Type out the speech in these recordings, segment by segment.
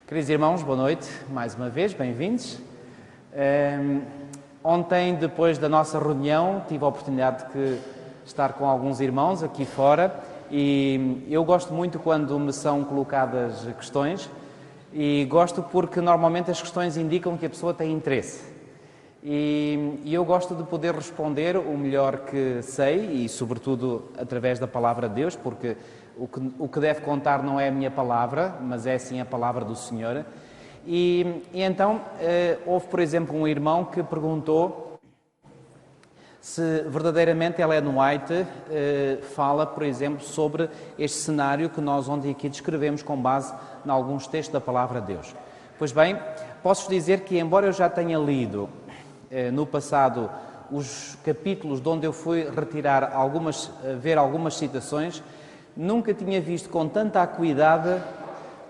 Queridos irmãos, boa noite, mais uma vez, bem-vindos. Ontem, depois da nossa reunião, tive a oportunidade de estar com alguns irmãos aqui fora e eu gosto muito quando me são colocadas questões e gosto porque normalmente as questões indicam que a pessoa tem interesse. E eu gosto de poder responder o melhor que sei e, sobretudo, através da Palavra de Deus, porque o que deve contar não é a minha palavra, mas é sim a palavra do Senhor. E então, houve, por exemplo, um irmão que perguntou se verdadeiramente Ellen White fala, por exemplo, sobre este cenário que nós ontem aqui descrevemos com base em alguns textos da Palavra de Deus. Pois bem, posso dizer que, embora eu já tenha lido no passado os capítulos de onde eu fui retirar ver algumas citações, nunca tinha visto com tanta acuidade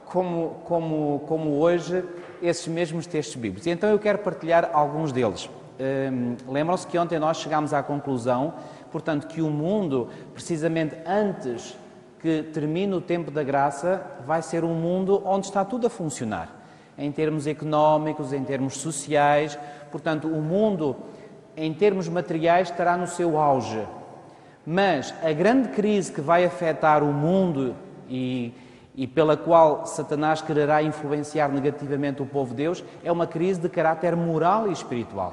como hoje esses mesmos textos bíblicos. E então eu quero partilhar alguns deles. Lembram-se que ontem nós chegámos à conclusão, portanto, que o mundo, precisamente antes que termine o tempo da graça, vai ser um mundo onde está tudo a funcionar, em termos económicos, em termos sociais. Portanto, o mundo, em termos materiais, estará no seu auge. Mas a grande crise que vai afetar o mundo e pela qual Satanás quererá influenciar negativamente o povo de Deus é uma crise de caráter moral e espiritual.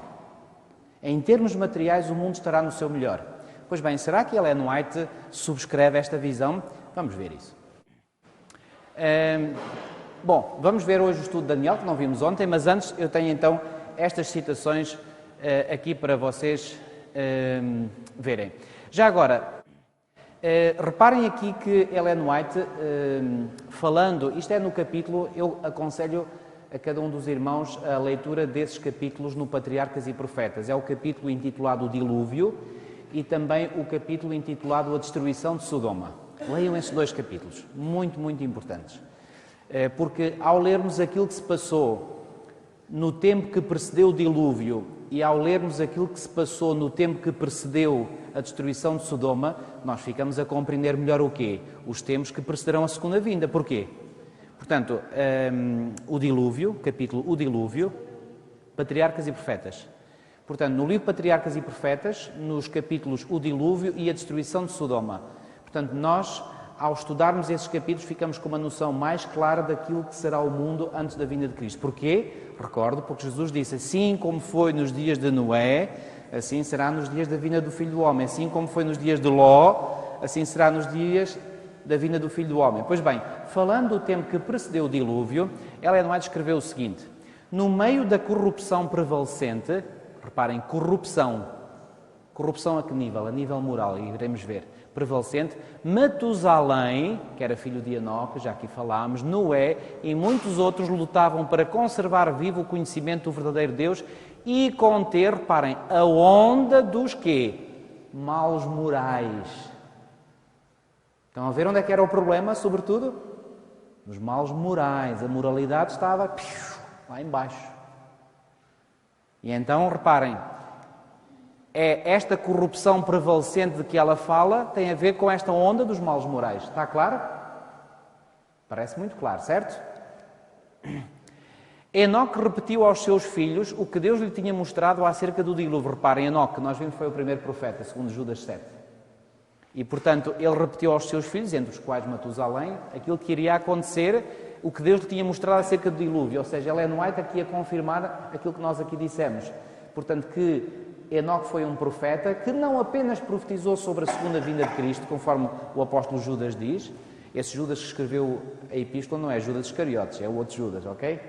Em termos materiais, o mundo estará no seu melhor. Pois bem, será que Ellen White subscreve esta visão? Vamos ver isso. Bom, vamos ver hoje o estudo de Daniel, que não vimos ontem, mas antes eu tenho então estas citações aqui para vocês verem. Já agora, reparem aqui que Ellen White, falando, isto é no capítulo, eu aconselho a cada um dos irmãos a leitura desses capítulos no Patriarcas e Profetas. É o capítulo intitulado O Dilúvio e também o capítulo intitulado A Destruição de Sodoma. Leiam esses dois capítulos, muito, muito importantes. Porque ao lermos aquilo que se passou no tempo que precedeu o dilúvio e ao lermos aquilo que se passou no tempo que precedeu a destruição de Sodoma, nós ficamos a compreender melhor o quê? Os tempos que precederão a segunda vinda. Porquê? Portanto, o dilúvio, capítulo O Dilúvio, Patriarcas e Profetas. Portanto, no livro Patriarcas e Profetas, nos capítulos O Dilúvio e a Destruição de Sodoma. Portanto, nós, ao estudarmos esses capítulos, ficamos com uma noção mais clara daquilo que será o mundo antes da vinda de Cristo. Porquê? Recordo, porque Jesus disse, assim como foi nos dias de Noé, assim será nos dias da vinda do Filho do Homem. Assim como foi nos dias de Ló, assim será nos dias da vinda do Filho do Homem. Pois bem, falando do tempo que precedeu o dilúvio, Ellen White escreveu o seguinte: no meio da corrupção prevalecente, reparem, corrupção a que nível? A nível moral, e iremos ver, prevalecente, Matusalém, que era filho de Enoque, já aqui falámos, Noé e muitos outros lutavam para conservar vivo o conhecimento do verdadeiro Deus e conter, reparem, a onda dos quê? Maus morais. Estão a ver onde é que era o problema, sobretudo? Nos maus morais. A moralidade estava lá embaixo. E então, reparem, esta corrupção prevalecente de que ela fala tem a ver com esta onda dos maus morais. Está claro? Parece muito claro, certo? Enoque repetiu aos seus filhos o que Deus lhe tinha mostrado acerca do dilúvio. Reparem, Enoque, nós vimos que foi o primeiro profeta, segundo Judas 7. E, portanto, ele repetiu aos seus filhos, entre os quais Matusalém, aquilo que iria acontecer, o que Deus lhe tinha mostrado acerca do dilúvio. Ou seja, Ellen White aqui a confirmar aquilo que nós aqui dissemos. Portanto, que Enoque foi um profeta que não apenas profetizou sobre a segunda vinda de Cristo, conforme o apóstolo Judas diz. Esse Judas que escreveu a epístola não é Judas Iscariotes, é o outro Judas, ok?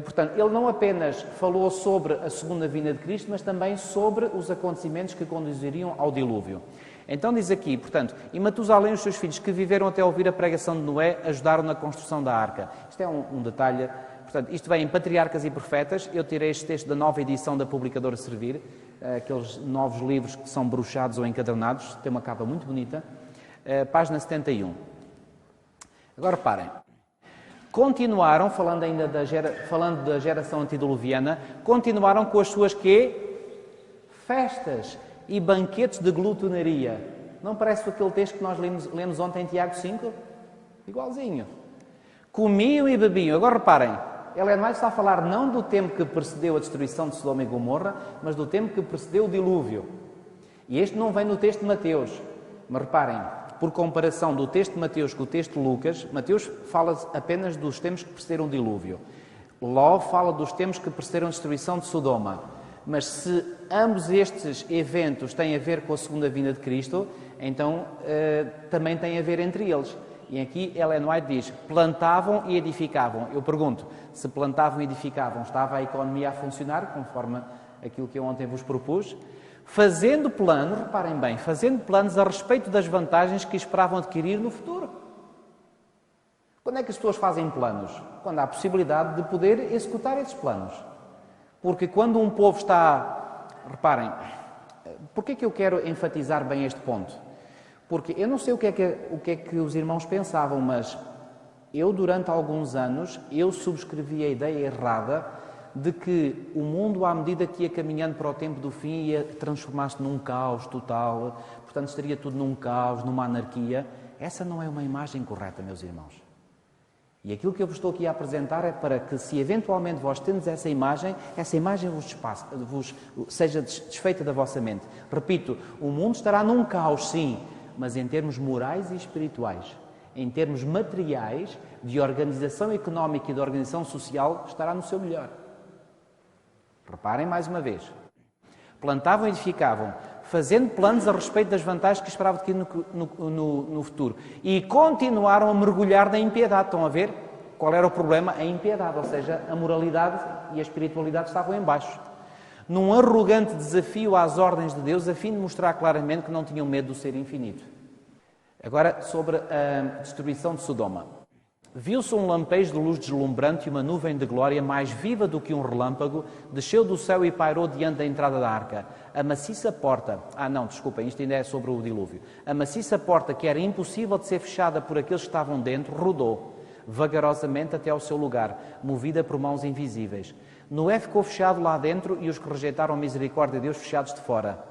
Portanto, ele não apenas falou sobre a segunda vinda de Cristo, mas também sobre os acontecimentos que conduziriam ao dilúvio. Então diz aqui, portanto, e Matusalém e os seus filhos que viveram até ouvir a pregação de Noé ajudaram na construção da arca. Isto é um detalhe. Portanto, isto vem em Patriarcas e Profetas. Eu tirei este texto da nova edição da Publicadora Servir, aqueles novos livros que são bruxados ou encadernados, tem uma capa muito bonita, página 71. Agora reparem, continuaram, falando da geração antediluviana, continuaram com as suas quê? Festas e banquetes de glutonaria. Não parece aquele texto que nós lemos ontem em Tiago 5? Igualzinho. comiam e bebiam. Agora reparem, Ellen White está a falar não do tempo que precedeu a destruição de Sodoma e Gomorra, mas do tempo que precedeu o dilúvio. E este não vem no texto de Mateus. Mas reparem, por comparação do texto de Mateus com o texto de Lucas, Mateus fala apenas dos tempos que precederam o dilúvio. Ló fala dos tempos que precederam a destruição de Sodoma. Mas se ambos estes eventos têm a ver com a segunda vinda de Cristo, então também tem a ver entre eles. E aqui Ellen White diz, plantavam e edificavam. Eu pergunto, se plantavam e edificavam, estava a economia a funcionar, conforme aquilo que eu ontem vos propus? Fazendo planos, reparem bem, fazendo planos a respeito das vantagens que esperavam adquirir no futuro. Quando é que as pessoas fazem planos? Quando há a possibilidade de poder executar esses planos. Porque quando um povo está... Reparem, por que é que eu quero enfatizar bem este ponto? Porque eu não sei o que é que os irmãos pensavam, mas eu, durante alguns anos, eu subscrevi a ideia errada de que o mundo, à medida que ia caminhando para o tempo do fim, ia transformar-se num caos total, portanto, estaria tudo num caos, numa anarquia. Essa não é uma imagem correta, meus irmãos. E aquilo que eu vos estou aqui a apresentar é para que, se eventualmente vós tendes essa imagem vos seja desfeita da vossa mente. Repito, o mundo estará num caos, sim, mas em termos morais e espirituais, em termos materiais, de organização económica e de organização social, estará no seu melhor. Reparem mais uma vez. Plantavam e edificavam, fazendo planos a respeito das vantagens que esperavam adquirir no futuro. E continuaram a mergulhar na impiedade. Estão a ver qual era o problema? A impiedade, ou seja, a moralidade e a espiritualidade estavam em baixo. Num arrogante desafio às ordens de Deus, a fim de mostrar claramente que não tinham medo do ser infinito. Agora, sobre a destruição de Sodoma. Viu-se um lampejo de luz deslumbrante e uma nuvem de glória mais viva do que um relâmpago, desceu do céu e pairou diante da entrada da arca. A maciça porta... desculpem, isto ainda é sobre o dilúvio. A maciça porta, que era impossível de ser fechada por aqueles que estavam dentro, rodou vagarosamente até ao seu lugar, movida por mãos invisíveis. Noé ficou fechado lá dentro e os que rejeitaram a misericórdia de Deus fechados de fora.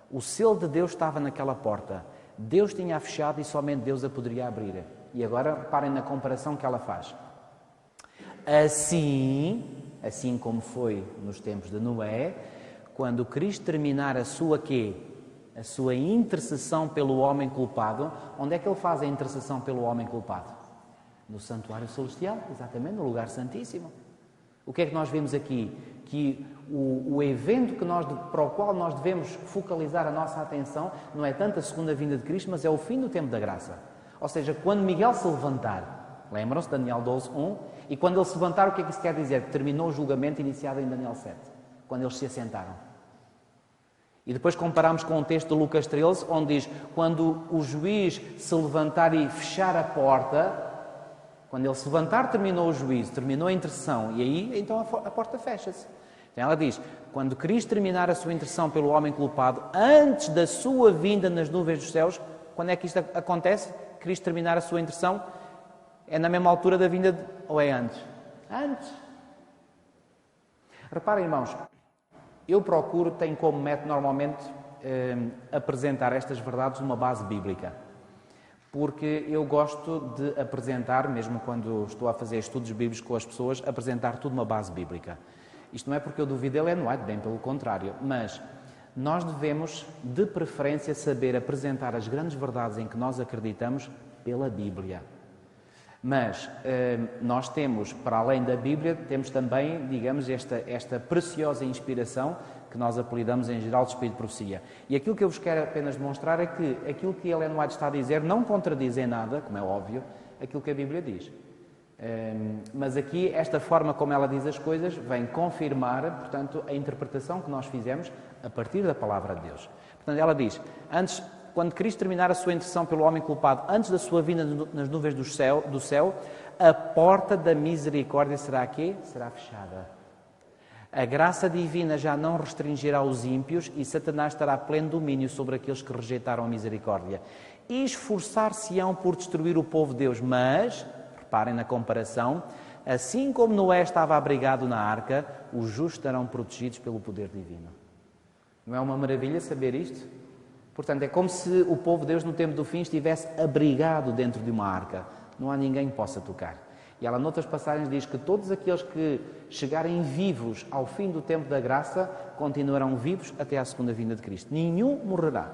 O selo de Deus estava naquela porta. Deus tinha-a fechado e somente Deus a poderia abrir. E agora reparem na comparação que ela faz. Assim como foi nos tempos de Noé, quando Cristo terminar a sua quê? A sua intercessão pelo homem culpado. Onde é que ele faz a intercessão pelo homem culpado? No santuário celestial, exatamente, no lugar santíssimo. O que é que nós vemos aqui? Que o evento para o qual nós devemos focalizar a nossa atenção não é tanto a segunda vinda de Cristo, mas é o fim do tempo da graça. Ou seja, quando Miguel se levantar, lembram-se, Daniel 12:1, e quando ele se levantar, o que é que isso quer dizer? Que terminou o julgamento iniciado em Daniel 7, quando eles se assentaram. E depois comparamos com o texto de Lucas 13, onde diz, quando o juiz se levantar e fechar a porta, quando ele se levantar, terminou o juízo, terminou a intercessão, e aí, então, a porta fecha-se. Então ela diz, quando Cristo terminar a sua intercessão pelo homem culpado, antes da sua vinda nas nuvens dos céus, quando é que isto acontece? Cristo terminar a sua intercessão, é na mesma altura da vinda ou é antes? Antes. Reparem, irmãos, eu tenho como método normalmente apresentar estas verdades numa base bíblica. Porque eu gosto de apresentar, mesmo quando estou a fazer estudos bíblicos com as pessoas, apresentar tudo numa base bíblica. Isto não é porque eu duvido de Ellen White, bem pelo contrário, mas nós devemos, de preferência, saber apresentar as grandes verdades em que nós acreditamos pela Bíblia. Mas nós temos, para além da Bíblia, temos também, digamos, esta preciosa inspiração que nós apelidamos em geral de Espírito de Profecia. E aquilo que eu vos quero apenas demonstrar é que aquilo que Ellen White está a dizer não contradiz em nada, como é óbvio, aquilo que a Bíblia diz. Mas aqui, esta forma como ela diz as coisas, vem confirmar, portanto, a interpretação que nós fizemos a partir da Palavra de Deus. Portanto, ela diz, quando Cristo terminar a sua intercessão pelo homem culpado, antes da sua vinda nas nuvens do céu, a porta da misericórdia será quê? Será fechada. A graça divina já não restringirá os ímpios e Satanás terá pleno domínio sobre aqueles que rejeitaram a misericórdia. E esforçar-se-ão por destruir o povo de Deus, mas, reparem na comparação, assim como Noé estava abrigado na arca, os justos estarão protegidos pelo poder divino. Não é uma maravilha saber isto? Portanto, é como se o povo de Deus no tempo do fim estivesse abrigado dentro de uma arca. Não há ninguém que possa tocar. E ela, noutras passagens, diz que todos aqueles que chegarem vivos ao fim do tempo da graça continuarão vivos até à segunda vinda de Cristo. Nenhum morrerá.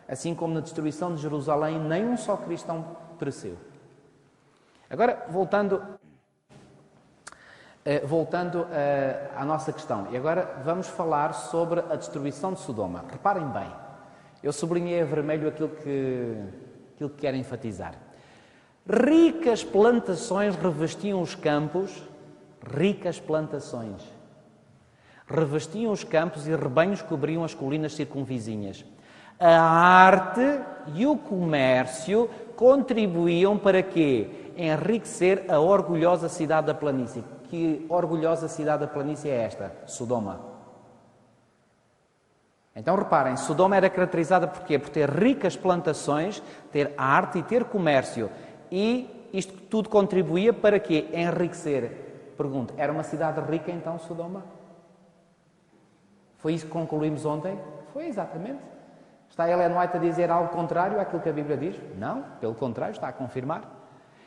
Assim como na destruição de Jerusalém, nem um só cristão pereceu. Agora, voltando à nossa questão. E agora vamos falar sobre a destruição de Sodoma. Reparem bem, eu sublinhei a vermelho aquilo que quero enfatizar. Ricas plantações revestiam os campos, ricas plantações. Revestiam os campos e rebanhos cobriam as colinas circunvizinhas. A arte e o comércio contribuíam para quê? Enriquecer a orgulhosa cidade da planície. Que orgulhosa cidade da planície é esta? Sodoma. Então reparem, Sodoma era caracterizada por quê? Por ter ricas plantações, ter arte e ter comércio. E isto tudo contribuía para quê? Enriquecer. Pergunto, era uma cidade rica então, Sodoma? Foi isso que concluímos ontem? Foi exatamente. Está Ellen White a dizer algo contrário àquilo que a Bíblia diz? Não, pelo contrário, está a confirmar.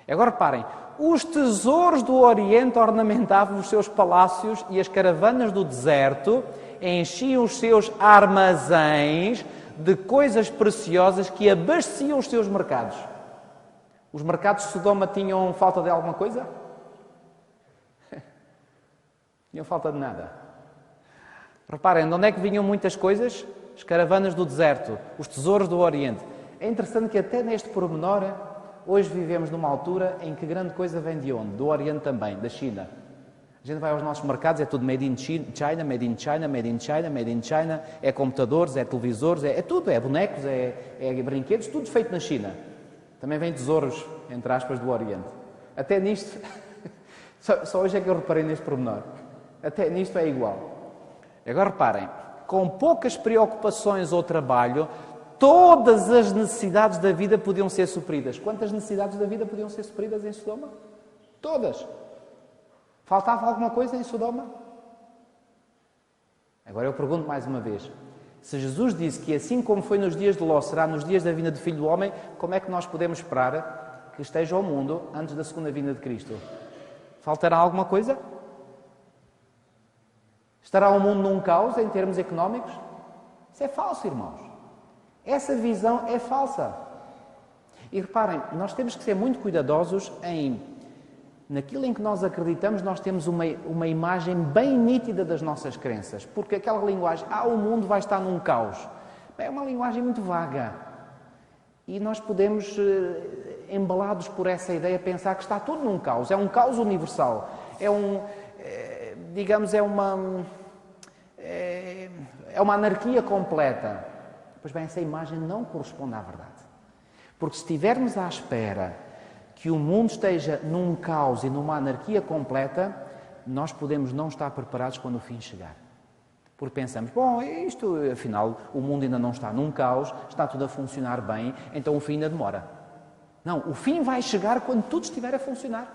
Agora reparem, os tesouros do Oriente ornamentavam os seus palácios e as caravanas do deserto enchiam os seus armazéns de coisas preciosas que abasteciam os seus mercados. Os mercados de Sodoma tinham falta de alguma coisa? Tinham falta de nada. Reparem, de onde é que vinham muitas coisas? As caravanas do deserto, os tesouros do Oriente. É interessante que até neste pormenor, hoje vivemos numa altura em que grande coisa vem de onde? Do Oriente também, da China. A gente vai aos nossos mercados, é tudo made in China, made in China, made in China, made in China. É computadores, é televisores, é tudo, é bonecos, é brinquedos, tudo feito na China. Também vem tesouros, entre aspas, do Oriente. Até nisto, só hoje é que eu reparei neste pormenor. Até nisto é igual. Agora reparem, com poucas preocupações ou trabalho, todas as necessidades da vida podiam ser supridas. Quantas necessidades da vida podiam ser supridas em Sodoma? Todas. Faltava alguma coisa em Sodoma? Agora eu pergunto mais uma vez. Se Jesus disse que assim como foi nos dias de Ló, será nos dias da vinda do Filho do Homem, como é que nós podemos esperar que esteja o mundo antes da segunda vinda de Cristo? Faltará alguma coisa? Estará o mundo num caos em termos económicos? Isso é falso, irmãos. Essa visão é falsa. E reparem, nós temos que ser muito cuidadosos naquilo em que nós acreditamos, nós temos uma imagem bem nítida das nossas crenças. Porque aquela linguagem, o mundo vai estar num caos, é uma linguagem muito vaga. E nós podemos, embalados por essa ideia, pensar que está tudo num caos. É um caos universal. É uma anarquia completa. Pois bem, essa imagem não corresponde à verdade. Porque se estivermos à espera que o mundo esteja num caos e numa anarquia completa, nós podemos não estar preparados quando o fim chegar. Porque pensamos, isto, afinal, o mundo ainda não está num caos, está tudo a funcionar bem, então o fim ainda demora. Não, o fim vai chegar quando tudo estiver a funcionar.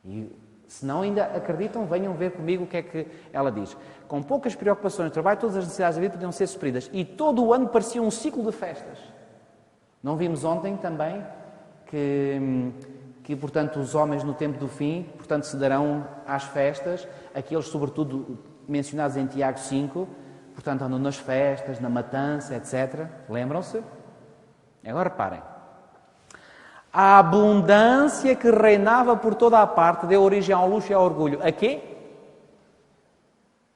E se não ainda acreditam, venham ver comigo o que é que ela diz. Com poucas preocupações de trabalho, todas as necessidades da vida podiam ser supridas. E todo o ano parecia um ciclo de festas. Não vimos ontem também que, portanto, os homens no tempo do fim, portanto, se darão às festas, aqueles, sobretudo, mencionados em Tiago 5, portanto, andam nas festas, na matança, etc. Lembram-se? Agora reparem. A abundância que reinava por toda a parte deu origem ao luxo e ao orgulho. A quê?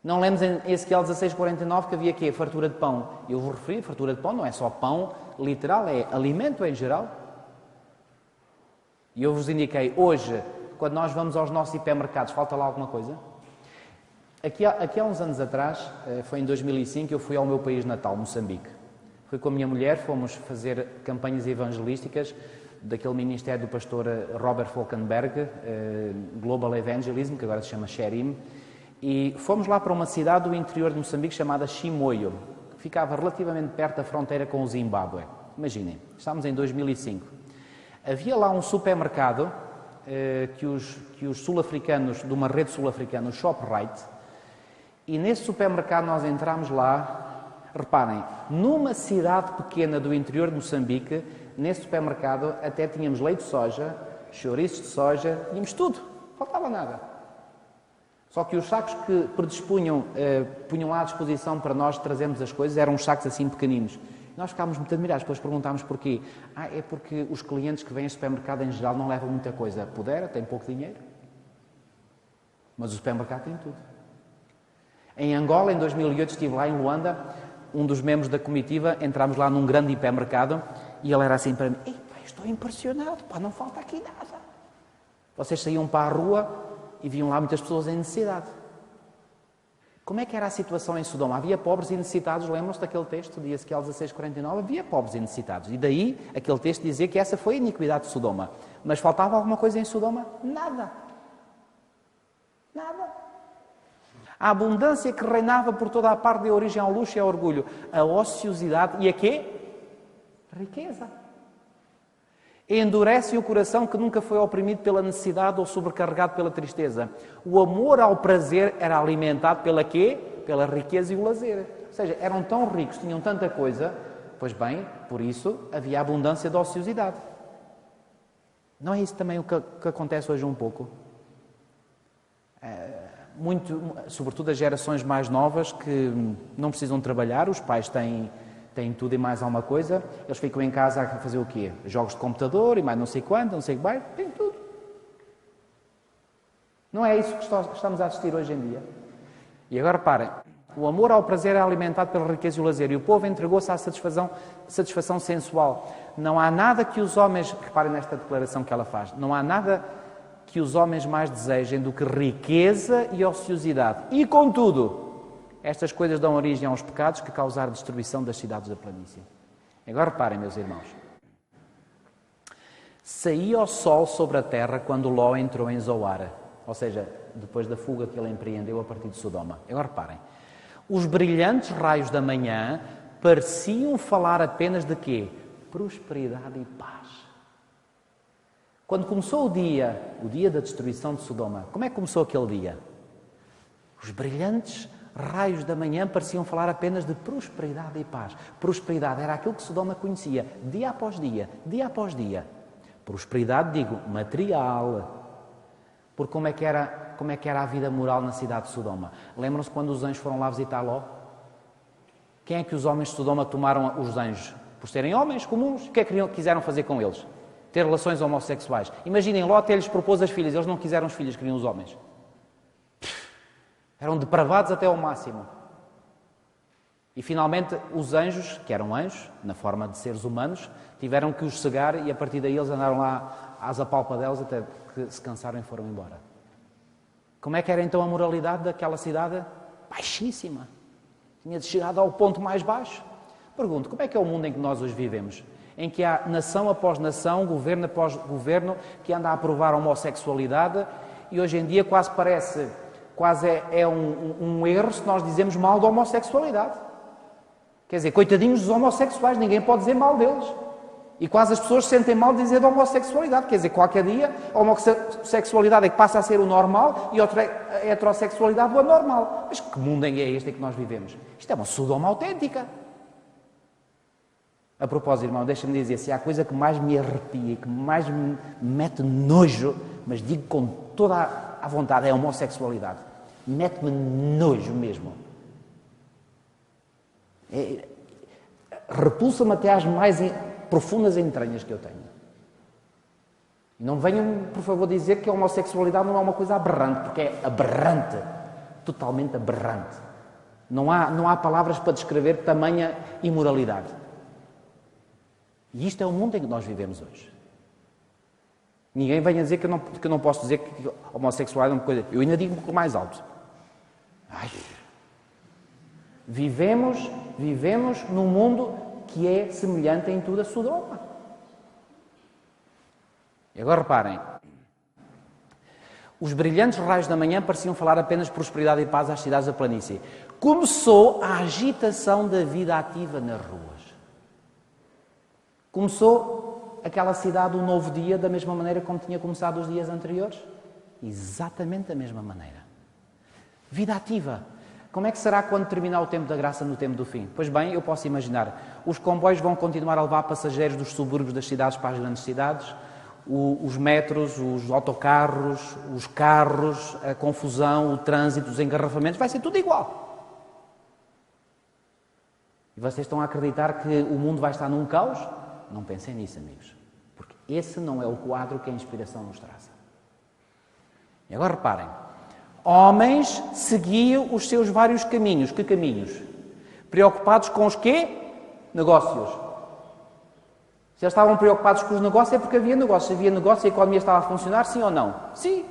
Não lemos em Ezequiel 16:49 que havia quê? Fartura de pão. Eu vos referi, fartura de pão não é só pão literal, é alimento em geral. E eu vos indiquei, hoje, quando nós vamos aos nossos hipermercados, falta lá alguma coisa? Aqui há uns anos atrás, foi em 2005, eu fui ao meu país natal, Moçambique. Fui com a minha mulher, fomos fazer campanhas evangelísticas daquele ministério do pastor Robert Falkenberg, Global Evangelism, que agora se chama Sherim, e fomos lá para uma cidade do interior de Moçambique chamada Chimoio, que ficava relativamente perto da fronteira com o Zimbábue. Imaginem, estávamos em 2005. Havia lá um supermercado que os sul-africanos, de uma rede sul-africana, o Shoprite, e nesse supermercado nós entramos lá, reparem, numa cidade pequena do interior de Moçambique, nesse supermercado até tínhamos leite de soja, chouriços de soja, tínhamos tudo, não faltava nada. Só que os sacos que predispunham, punham à disposição para nós trazermos as coisas, eram uns sacos assim pequeninos. Nós ficámos muito admirados, depois perguntámos porquê. É porque os clientes que vêm ao supermercado em geral não levam muita coisa. Pudera, tem pouco dinheiro, mas o supermercado tem tudo. Em Angola, em 2008, estive lá em Luanda, um dos membros da comitiva, entramos lá num grande hipermercado e ele era assim para mim: estou impressionado, não falta aqui nada. Vocês saíam para a rua e viam lá muitas pessoas em necessidade. Como é que era a situação em Sodoma? Havia pobres e necessitados, lembram-se daquele texto de Ezequiel 16:49? Havia pobres e necessitados. E daí, aquele texto dizia que essa foi a iniquidade de Sodoma. Mas faltava alguma coisa em Sodoma? Nada. Nada. A abundância que reinava por toda a parte deu origem ao luxo e ao orgulho. A ociosidade e a quê? Riqueza. Endurece o coração que nunca foi oprimido pela necessidade ou sobrecarregado pela tristeza. O amor ao prazer era alimentado pela quê? Pela riqueza e o lazer. Ou seja, eram tão ricos, tinham tanta coisa, pois bem, por isso havia abundância de ociosidade. Não é isso também o que acontece hoje um pouco? Sobretudo as gerações mais novas que não precisam trabalhar, os pais têm tudo e mais alguma coisa, eles ficam em casa a fazer o quê? Jogos de computador e mais não sei quanto, não sei o que vai, tem tudo. Não é isso que estamos a assistir hoje em dia. E agora reparem, o amor ao prazer é alimentado pela riqueza e o lazer, e o povo entregou-se à satisfação sensual. Não há nada que os homens, reparem nesta declaração que ela faz, não há nada que os homens mais desejem do que riqueza e ociosidade. E contudo, estas coisas dão origem aos pecados que causaram a destruição das cidades da planície. Agora reparem, meus irmãos. Saía o sol sobre a terra quando Ló entrou em Zoar. Ou seja, depois da fuga que ele empreendeu a partir de Sodoma. Agora reparem. Os brilhantes raios da manhã pareciam falar apenas de quê? Prosperidade e paz. Quando começou o dia da destruição de Sodoma, como é que começou aquele dia? Os brilhantes raios da manhã pareciam falar apenas de prosperidade e paz. Prosperidade era aquilo que Sodoma conhecia, dia após dia, dia após dia. Prosperidade, digo, material. Porque como é que era a vida moral na cidade de Sodoma? Lembram-se quando os anjos foram lá visitar Ló? Quem é que os homens de Sodoma tomaram os anjos? Por serem homens comuns, o que é que quiseram fazer com eles? Ter relações homossexuais. Imaginem, Ló até lhes propôs as filhas, eles não quiseram os filhos, queriam os homens. Eram depravados até ao máximo. E finalmente os anjos, que eram anjos, na forma de seres humanos, tiveram que os cegar e a partir daí eles andaram lá às apalpadelas até que se cansaram e foram embora. Como é que era então a moralidade daquela cidade? Baixíssima. Tinha chegado ao ponto mais baixo. Pergunto, como é que é o mundo em que nós hoje vivemos? Em que há nação após nação, governo após governo, que anda a aprovar a homossexualidade e hoje em dia quase é um erro se nós dizemos mal da homossexualidade. Quer dizer, coitadinhos dos homossexuais, ninguém pode dizer mal deles. E quase as pessoas se sentem mal de dizer da homossexualidade. Quer dizer, qualquer dia a homossexualidade é que passa a ser o normal e a heterossexualidade o anormal. Mas que mundo é este em que nós vivemos? Isto é uma Sodoma autêntica. A propósito, irmão, deixa-me dizer, se há coisa que mais me arrepia, que mais me mete nojo, mas digo com toda a vontade, é a homossexualidade. Mete-me nojo mesmo. Repulsa-me até às mais profundas entranhas que eu tenho. E não venham, por favor, dizer que a homossexualidade não é uma coisa aberrante, porque é aberrante. Totalmente aberrante. Não há palavras para descrever tamanha imoralidade. E isto é o mundo em que nós vivemos hoje. Ninguém venha dizer que eu não posso dizer que a homossexualidade é uma coisa... Eu ainda digo um pouco mais alto. Vivemos num mundo que é semelhante em tudo a Sodoma. E agora reparem. Os brilhantes raios da manhã pareciam falar apenas de prosperidade e paz às cidades da planície. Começou a agitação da vida ativa nas ruas. Começou aquela cidade um novo dia da mesma maneira como tinha começado os dias anteriores? Exatamente da mesma maneira. Vida ativa. Como é que será quando terminar o tempo da graça no tempo do fim? Pois bem, eu posso imaginar. Os comboios vão continuar a levar passageiros dos subúrbios das cidades para as grandes cidades. os metros, os autocarros, os carros, a confusão, o trânsito, os engarrafamentos, vai ser tudo igual. E vocês estão a acreditar que o mundo vai estar num caos? Não pensem nisso, amigos. Porque esse não é o quadro que a inspiração nos traça. E agora reparem. Homens seguiam os seus vários caminhos. Que caminhos? Preocupados com os quê? Negócios. Se eles estavam preocupados com os negócios é porque havia negócios. Se havia negócio, a economia estava a funcionar, sim ou não? Sim.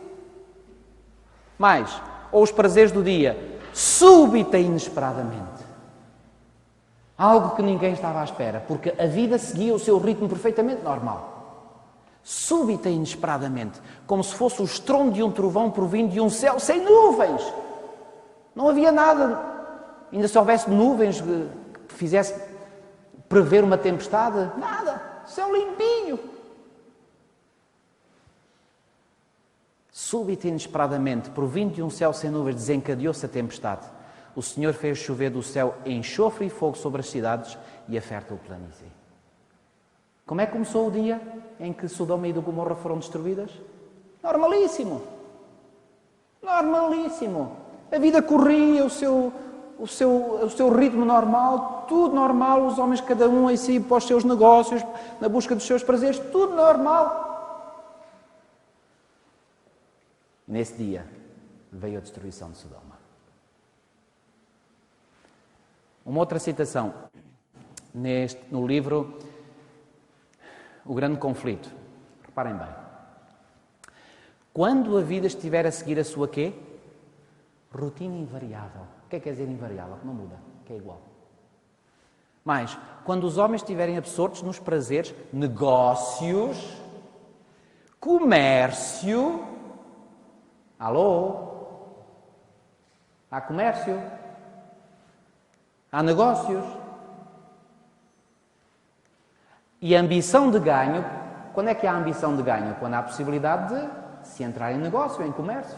Mais, ou os prazeres do dia, súbita e inesperadamente. Algo que ninguém estava à espera, porque a vida seguia o seu ritmo perfeitamente normal. Súbita e inesperadamente, como se fosse o estrondo de um trovão provindo de um céu sem nuvens. Não havia nada. Ainda se houvesse nuvens que fizesse prever uma tempestade, nada. Céu limpinho. Súbita e inesperadamente, provindo de um céu sem nuvens, desencadeou-se a tempestade. O Senhor fez chover do céu enxofre e fogo sobre as cidades e a fértil planície. Como é que começou o dia em que Sodoma e Gomorra foram destruídas? Normalíssimo. Normalíssimo. A vida corria o seu ritmo normal, tudo normal, os homens cada um a si para os seus negócios, na busca dos seus prazeres, tudo normal. Nesse dia veio a destruição de Sodoma. Uma outra citação no livro O Grande Conflito. Reparem bem. Quando a vida estiver a seguir a sua quê? Rotina invariável. O que é que quer dizer invariável? Que não muda, que é igual. Mas, quando os homens estiverem absortos nos prazeres, negócios, comércio... Alô? Há comércio? Há negócios? E a ambição de ganho, quando é que há ambição de ganho? Quando há a possibilidade de se entrar em negócio, em comércio.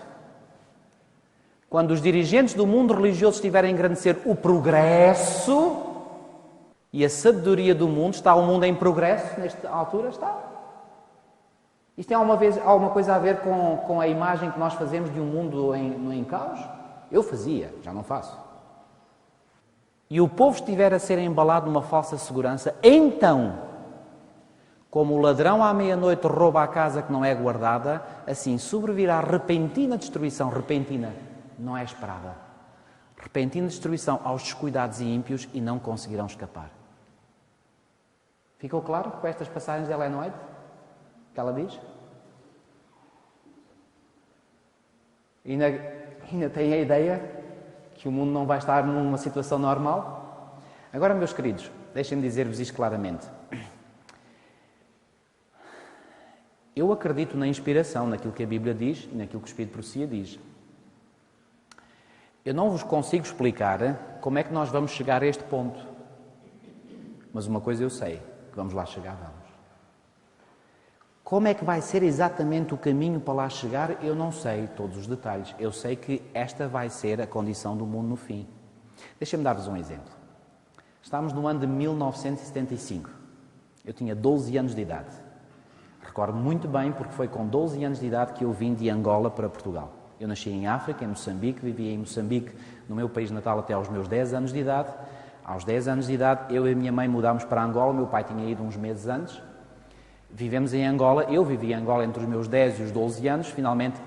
Quando os dirigentes do mundo religioso estiverem a engrandecer o progresso e a sabedoria do mundo, está o mundo em progresso nesta altura? Está. Isto tem alguma coisa a ver com a imagem que nós fazemos de um mundo em caos? Eu fazia, já não faço. E o povo estiver a ser embalado numa falsa segurança, então, como o ladrão à meia-noite rouba a casa que não é guardada, assim sobrevirá repentina destruição, repentina, não é esperada. Repentina destruição aos descuidados e ímpios e não conseguirão escapar. Ficou claro com estas passagens de Ellen White? Que ela diz? Ainda tem a ideia que o mundo não vai estar numa situação normal? Agora, meus queridos, deixem-me dizer-vos isto claramente. Eu acredito na inspiração, naquilo que a Bíblia diz e naquilo que o Espírito de Profecia diz. Eu não vos consigo explicar como é que nós vamos chegar a este ponto. Mas uma coisa eu sei, que vamos lá chegar, vamos. Como é que vai ser exatamente o caminho para lá chegar, eu não sei todos os detalhes. Eu sei que esta vai ser a condição do mundo no fim. Deixem-me dar-vos um exemplo. Estamos no ano de 1975. Eu tinha 12 anos de idade. Recordo muito bem porque foi com 12 anos de idade que eu vim de Angola para Portugal. Eu nasci em África, em Moçambique, vivia em Moçambique, no meu país natal, até aos meus 10 anos de idade. Aos 10 anos de idade, eu e a minha mãe mudámos para Angola, o meu pai tinha ido uns meses antes. Vivemos em Angola, eu vivi em Angola entre os meus 10 e os 12 anos, finalmente,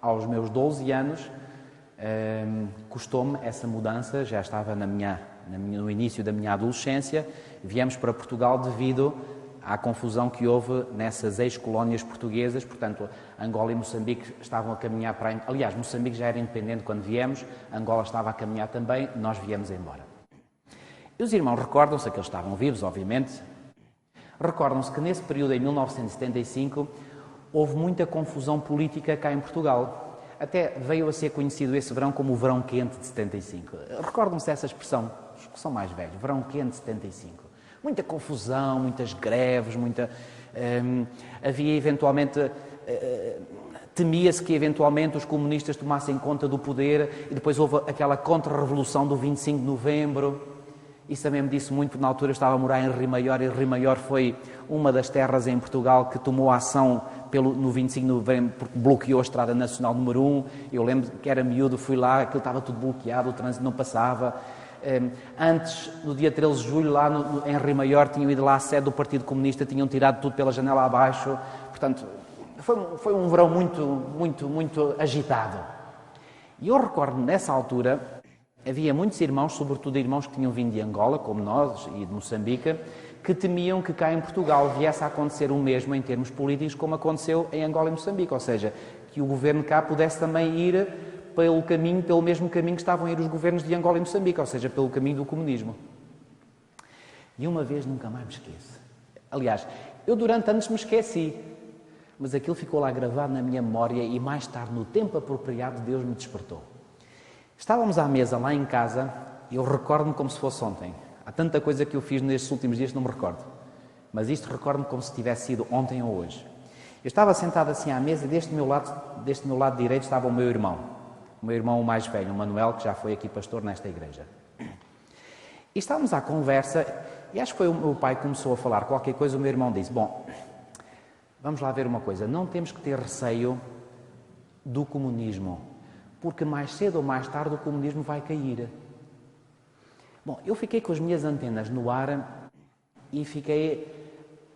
aos meus 12 anos, custou-me essa mudança, já estava no início da minha adolescência, viemos para Portugal devido à confusão que houve nessas ex-colónias portuguesas, portanto, Angola e Moçambique estavam a caminhar para... Aliás, Moçambique já era independente quando viemos, Angola estava a caminhar também, nós viemos embora. E os irmãos recordam-se, aqueles estavam vivos, obviamente, recordam-se que nesse período, em 1975, houve muita confusão política cá em Portugal. Até veio a ser conhecido esse verão como o verão quente de 75. Recordam-se dessa expressão, os que são mais velhos, verão quente de 75. Muita confusão, muitas greves, havia eventualmente... temia-se que eventualmente os comunistas tomassem conta do poder e depois houve aquela contra-revolução do 25 de novembro Isso também me disse muito, porque na altura eu estava a morar em Rio Maior, e Rio Maior foi uma das terras em Portugal que tomou ação no 25 de novembro, porque bloqueou a Estrada Nacional número 1. Eu lembro que era miúdo, fui lá, aquilo estava tudo bloqueado, o trânsito não passava. Antes, no dia 13 de julho, lá em Rio Maior, tinham ido lá à sede do Partido Comunista, tinham tirado tudo pela janela abaixo. Portanto, foi um verão muito agitado. E eu recordo, nessa altura, havia muitos irmãos, sobretudo irmãos que tinham vindo de Angola, como nós, e de Moçambique, que temiam que cá em Portugal viesse a acontecer o mesmo em termos políticos como aconteceu em Angola e Moçambique, ou seja, que o governo cá pudesse também ir pelo mesmo caminho que estavam a ir os governos de Angola e Moçambique, ou seja, pelo caminho do comunismo. E uma vez nunca mais me esqueço. Aliás, eu durante anos me esqueci, mas aquilo ficou lá gravado na minha memória e mais tarde, no tempo apropriado, Deus me despertou. Estávamos à mesa lá em casa e eu recordo-me como se fosse ontem. Há tanta coisa que eu fiz nestes últimos dias que não me recordo. Mas isto recordo-me como se tivesse sido ontem ou hoje. Eu estava sentado assim à mesa e deste meu lado direito estava o meu irmão o mais velho, o Manuel, que já foi aqui pastor nesta igreja. E estávamos à conversa e acho que foi o meu pai que começou a falar qualquer coisa. O meu irmão disse, bom, vamos lá ver uma coisa, não temos que ter receio do comunismo, porque mais cedo ou mais tarde o comunismo vai cair. Bom, eu fiquei com as minhas antenas no ar e fiquei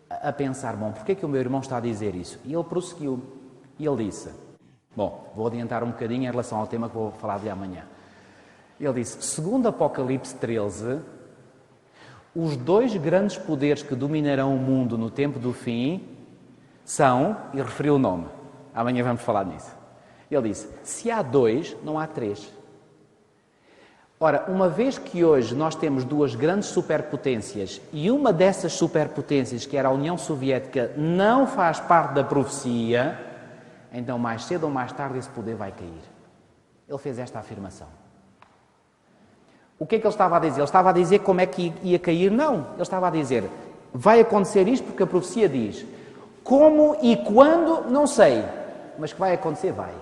a pensar, bom, porquê é que o meu irmão está a dizer isso? E ele prosseguiu, e ele disse, bom, vou adiantar um bocadinho em relação ao tema que vou falar de amanhã. Ele disse, segundo Apocalipse 13, os dois grandes poderes que dominarão o mundo no tempo do fim são, e referiu o nome, amanhã vamos falar nisso. Ele disse, se há dois, não há três. Ora, uma vez que hoje nós temos duas grandes superpotências e uma dessas superpotências, que era a União Soviética, não faz parte da profecia, então mais cedo ou mais tarde esse poder vai cair. Ele fez esta afirmação. O que é que ele estava a dizer? Ele estava a dizer como é que ia cair? Não. Ele estava a dizer, vai acontecer isto porque a profecia diz. Como e quando, não sei. Mas que vai acontecer, vai.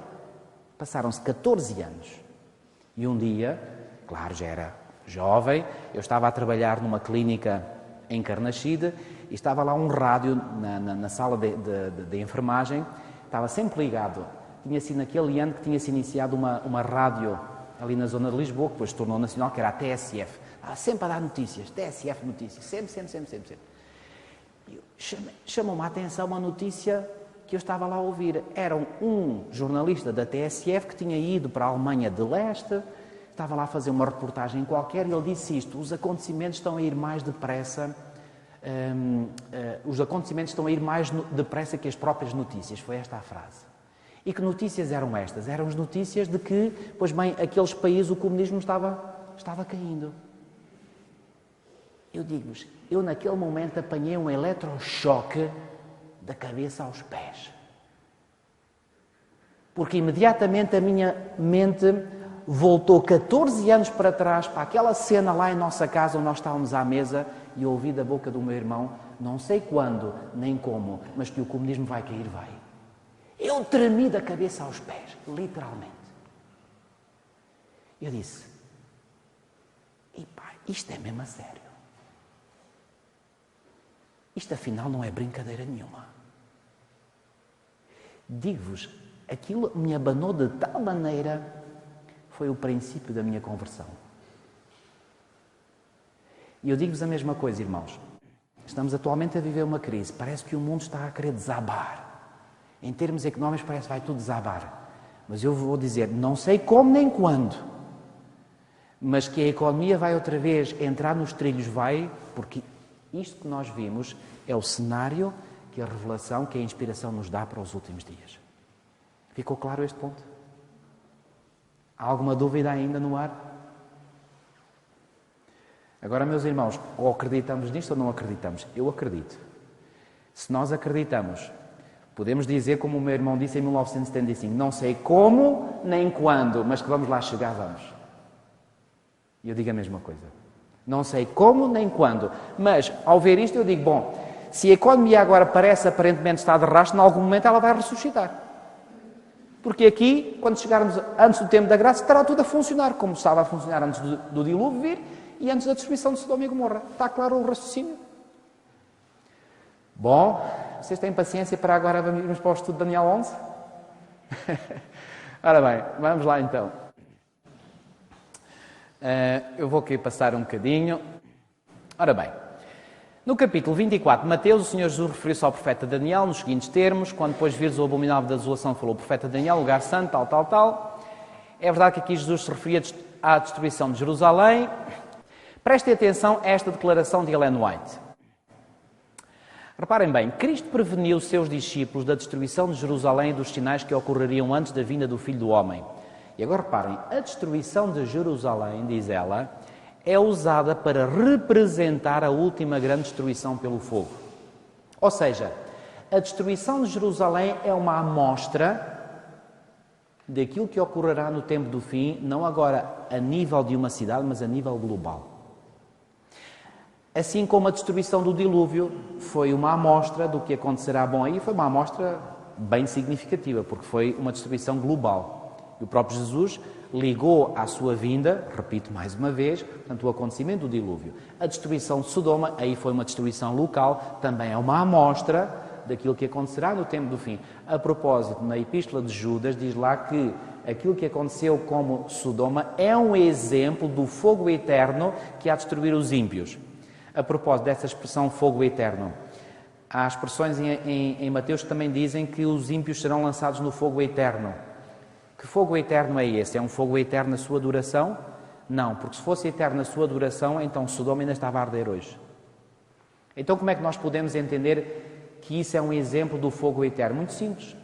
Passaram-se 14 anos. E um dia, claro, já era jovem, eu estava a trabalhar numa clínica em Carnaxide e estava lá um rádio na sala de enfermagem, estava sempre ligado. Tinha sido naquele ano que tinha-se iniciado uma rádio ali na zona de Lisboa, que depois se tornou nacional, que era a TSF. Estava sempre a dar notícias, TSF notícias, sempre. Chamou-me a atenção uma notícia que eu estava lá a ouvir. Era um jornalista da TSF que tinha ido para a Alemanha de Leste, estava lá a fazer uma reportagem qualquer e ele disse isto, os acontecimentos estão a ir mais depressa, que as próprias notícias. Foi esta a frase. E que notícias eram estas? Eram as notícias de que, pois bem, aqueles países o comunismo estava caindo. Eu digo-vos, eu naquele momento apanhei um eletrochoque da cabeça aos pés. Porque imediatamente a minha mente voltou 14 anos para trás, para aquela cena lá em nossa casa, onde nós estávamos à mesa, e eu ouvi da boca do meu irmão, não sei quando, nem como, mas que o comunismo vai cair, vai. Eu tremi da cabeça aos pés, literalmente. Eu disse, isto é mesmo a sério. Isto afinal não é brincadeira nenhuma. Digo-vos, aquilo me abanou de tal maneira, foi o princípio da minha conversão. E eu digo-vos a mesma coisa, irmãos. Estamos atualmente a viver uma crise. Parece que o mundo está a querer desabar. Em termos económicos parece que vai tudo desabar. Mas eu vou dizer, não sei como nem quando, mas que a economia vai outra vez entrar nos trilhos, vai, porque isto que nós vimos é o cenário que a revelação, que a inspiração nos dá para os últimos dias. Ficou claro este ponto? Há alguma dúvida ainda no ar? Agora, meus irmãos, ou acreditamos nisto ou não acreditamos? Eu acredito. Se nós acreditamos, podemos dizer, como o meu irmão disse em 1975, não sei como nem quando, mas que vamos lá chegar, vamos. E eu digo a mesma coisa. Não sei como nem quando, mas ao ver isto eu digo, bom, se a economia agora parece aparentemente estar de rastro, em algum momento ela vai ressuscitar. Porque aqui, quando chegarmos antes do tempo da graça, estará tudo a funcionar, como estava a funcionar antes do dilúvio vir, e antes da destruição de Sodoma e Gomorra. Está claro o raciocínio? Bom, vocês têm paciência para agora irmos para o estudo de Daniel 11? Ora bem, vamos lá então. Eu vou aqui passar um bocadinho. Ora bem, no capítulo 24 de Mateus, o Senhor Jesus referiu-se ao profeta Daniel nos seguintes termos: quando depois vires o abominável da desolação, falou o profeta Daniel, lugar santo, tal. É verdade que aqui Jesus se referia à destruição de Jerusalém. Prestem atenção a esta declaração de Ellen White. Reparem bem, Cristo preveniu os seus discípulos da destruição de Jerusalém e dos sinais que ocorreriam antes da vinda do Filho do Homem. E agora reparem, a destruição de Jerusalém, diz ela, é usada para representar a última grande destruição pelo fogo. Ou seja, a destruição de Jerusalém é uma amostra daquilo que ocorrerá no tempo do fim, não agora a nível de uma cidade, mas a nível global. Assim como a destruição do dilúvio foi uma amostra do que acontecerá. Bom, aí foi uma amostra bem significativa, porque foi uma destruição global. E o próprio Jesus ligou à sua vinda, repito mais uma vez, portanto, o acontecimento do dilúvio. A destruição de Sodoma, aí foi uma destruição local, também é uma amostra daquilo que acontecerá no tempo do fim. A propósito, na Epístola de Judas, diz lá que aquilo que aconteceu como Sodoma é um exemplo do fogo eterno que há de destruir os ímpios. A propósito dessa expressão fogo eterno, há expressões em Mateus que também dizem que os ímpios serão lançados no fogo eterno. Que fogo eterno é esse? É um fogo eterno na sua duração? Não, porque se fosse eterno na sua duração, então Sodoma ainda estava a arder hoje. Então como é que nós podemos entender que isso é um exemplo do fogo eterno? Muito simples.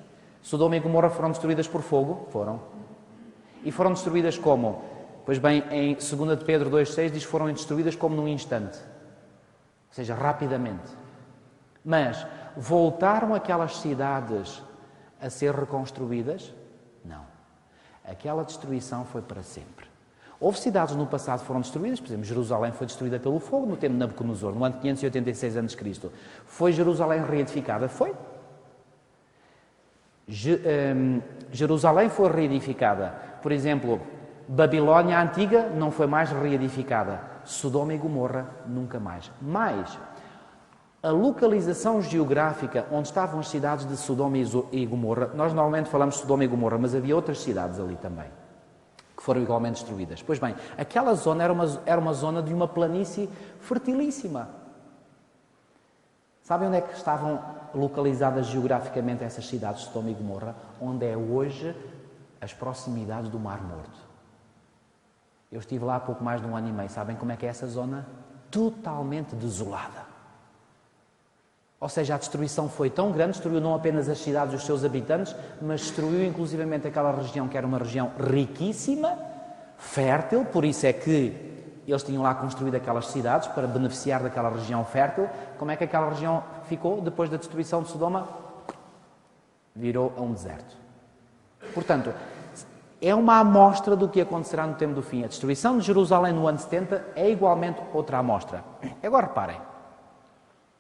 Sodoma e Gomorra foram destruídas por fogo? Foram. E foram destruídas como? Pois bem, em 2 de Pedro 2,6 diz que foram destruídas como num instante. Ou seja, rapidamente. Mas voltaram aquelas cidades a ser reconstruídas? Não. Aquela destruição foi para sempre. Houve cidades no passado que foram destruídas, por exemplo, Jerusalém foi destruída pelo fogo no tempo de Nabucodonosor, no ano 586 a.C. Foi Jerusalém reedificada? Foi. Jerusalém foi reedificada. Por exemplo, Babilónia Antiga não foi mais reedificada. Sodoma e Gomorra nunca mais. Mas a localização geográfica onde estavam as cidades de Sodoma e Gomorra, nós normalmente falamos Sodoma e Gomorra, mas havia outras cidades ali também, que foram igualmente destruídas. Pois bem, aquela zona era uma zona de uma planície fertilíssima. Sabem onde é que estavam localizadas geograficamente essas cidades de Sodoma e Gomorra? Onde é hoje as proximidades do Mar Morto. Eu estive lá há pouco mais de 1 ano e meio. Sabem como é que é essa zona? Totalmente desolada. Ou seja, a destruição foi tão grande, destruiu não apenas as cidades e os seus habitantes, mas destruiu inclusivamente aquela região que era uma região riquíssima, fértil, por isso é que eles tinham lá construído aquelas cidades para beneficiar daquela região fértil. Como é que aquela região ficou depois da destruição de Sodoma? Virou a um deserto. Portanto, é uma amostra do que acontecerá no tempo do fim. A destruição de Jerusalém no ano 70 é igualmente outra amostra. Agora reparem,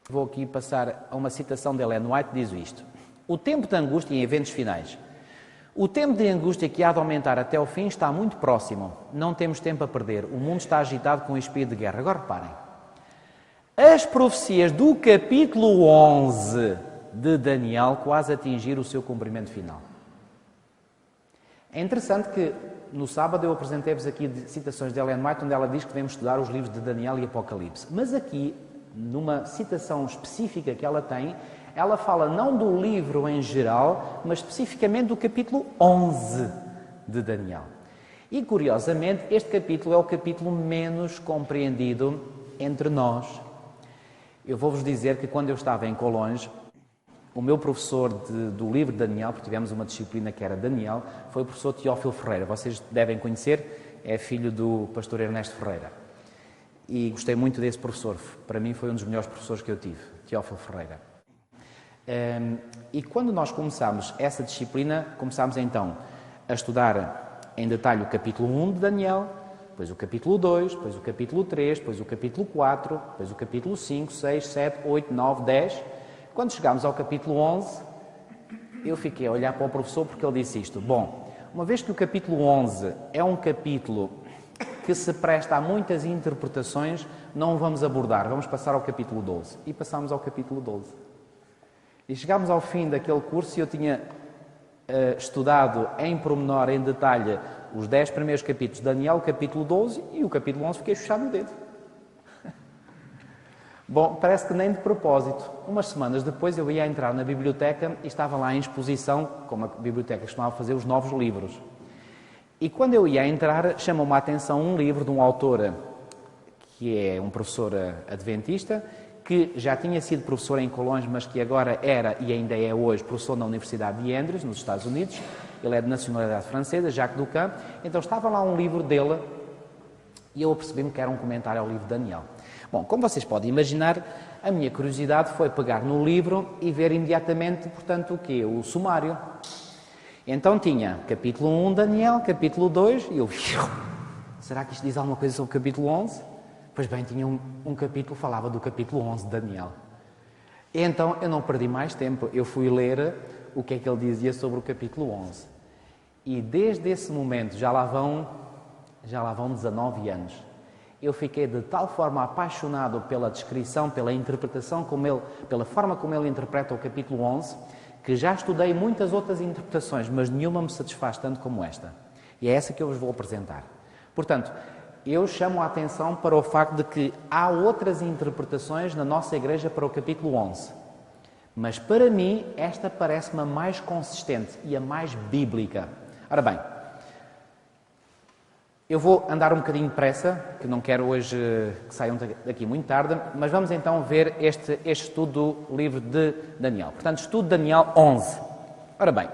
vou aqui passar a uma citação de Ellen White, diz isto: o tempo de angústia em eventos finais. O tempo de angústia que há de aumentar até o fim está muito próximo. Não temos tempo a perder. O mundo está agitado com o espírito de guerra. Agora reparem. As profecias do capítulo 11 de Daniel quase atingiram o seu cumprimento final. É interessante que no sábado eu apresentei-vos aqui citações de Ellen White, onde ela diz que devemos estudar os livros de Daniel e Apocalipse. Mas aqui, numa citação específica que ela tem, ela fala não do livro em geral, mas especificamente do capítulo 11 de Daniel. E, curiosamente, este capítulo é o capítulo menos compreendido entre nós. Eu vou-vos dizer que quando eu estava em Colões, o meu professor do livro de Daniel, porque tivemos uma disciplina que era Daniel, foi o professor Teófilo Ferreira. Vocês devem conhecer, é filho do pastor Ernesto Ferreira. E gostei muito desse professor. Para mim foi um dos melhores professores que eu tive, Teófilo Ferreira. E quando nós começámos essa disciplina, começámos então a estudar em detalhe o capítulo 1 de Daniel, depois o capítulo 2, depois o capítulo 3, depois o capítulo 4, depois o capítulo 5, 6, 7, 8, 9, 10... Quando chegámos ao capítulo 11, eu fiquei a olhar para o professor porque ele disse isto. Bom, uma vez que o capítulo 11 é um capítulo que se presta a muitas interpretações, não o vamos abordar. Vamos passar ao capítulo 12. E passamos ao capítulo 12. E chegámos ao fim daquele curso e eu tinha estudado em pormenor, em detalhe, os 10 primeiros capítulos de Daniel, o capítulo 12 e o capítulo 11 fiquei fechado no dedo. Bom, parece que nem de propósito. Umas semanas depois eu ia entrar na biblioteca e estava lá em exposição, como a biblioteca costumava fazer, os novos livros. E quando eu ia entrar, chamou-me a atenção um livro de um autor que é um professor adventista, que já tinha sido professor em Colões, mas que agora era e ainda é hoje professor na Universidade de Andrews, nos Estados Unidos. Ele é de nacionalidade francesa, Jacques Ducamp. Então estava lá um livro dele e eu apercebi-me que era um comentário ao livro de Daniel. Bom, como vocês podem imaginar, a minha curiosidade foi pegar no livro e ver imediatamente, portanto, o quê? O sumário. Então tinha capítulo 1 Daniel, capítulo 2, e eu... Será que isto diz alguma coisa sobre o capítulo 11? Pois bem, tinha um capítulo que falava do capítulo 11 de Daniel. E então eu não perdi mais tempo, eu fui ler o que é que ele dizia sobre o capítulo 11. E desde esse momento, já lá vão 19 anos, eu fiquei de tal forma apaixonado pela descrição, pela interpretação, pela forma como ele interpreta o capítulo 11, que já estudei muitas outras interpretações, mas nenhuma me satisfaz tanto como esta. E é essa que eu vos vou apresentar. Portanto, eu chamo a atenção para o facto de que há outras interpretações na nossa igreja para o capítulo 11. Mas para mim, esta parece-me a mais consistente e a mais bíblica. Ora bem, eu vou andar um bocadinho depressa, que não quero hoje que saiam daqui muito tarde, mas vamos então ver este estudo do livro de Daniel. Portanto, estudo de Daniel 11. Ora bem,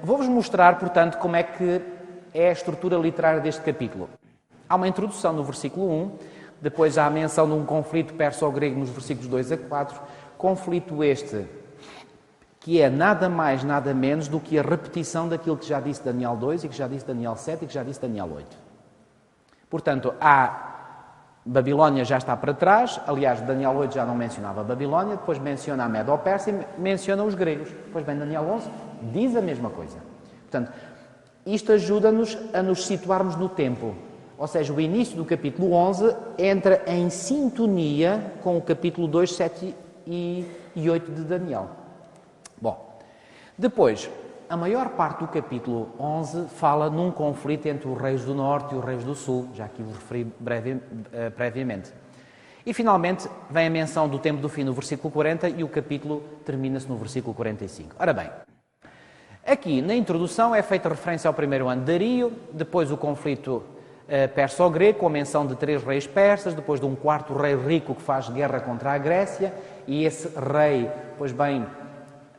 vou-vos mostrar, portanto, como é que é a estrutura literária deste capítulo. Há uma introdução no versículo 1, depois há a menção de um conflito perso-grego nos versículos 2 a 4, conflito este que é nada mais, nada menos do que a repetição daquilo que já disse Daniel 2 e que já disse Daniel 7 e que já disse Daniel 8. Portanto, Babilónia já está para trás, aliás, Daniel 8 já não mencionava a Babilónia, depois menciona a Medo-Pérsia e menciona os gregos. Depois vem Daniel 11, diz a mesma coisa. Portanto, isto ajuda-nos a nos situarmos no tempo. Ou seja, o início do capítulo 11 entra em sintonia com o capítulo 2, 7 e 8 de Daniel. Bom, depois, a maior parte do capítulo 11 fala num conflito entre os reis do norte e os reis do sul, já aqui vos referi previamente. E, finalmente, vem a menção do tempo do fim no versículo 40 e o capítulo termina-se no versículo 45. Ora bem, aqui, na introdução, é feita referência ao primeiro ano de Dario, depois o conflito perso-grego, com a menção de 3 reis persas, depois de um quarto rei rico que faz guerra contra a Grécia, e esse rei, pois bem,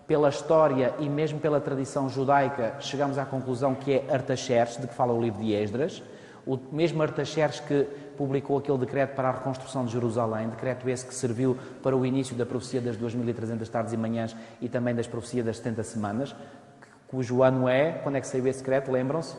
pela história e mesmo pela tradição judaica, chegamos à conclusão que é Artaxerxes, de que fala o livro de Esdras, o mesmo Artaxerxes que publicou aquele decreto para a reconstrução de Jerusalém, decreto esse que serviu para o início da profecia das 2300 tardes e manhãs e também das profecias das 70 semanas, cujo ano é, quando é que saiu esse decreto, lembram-se?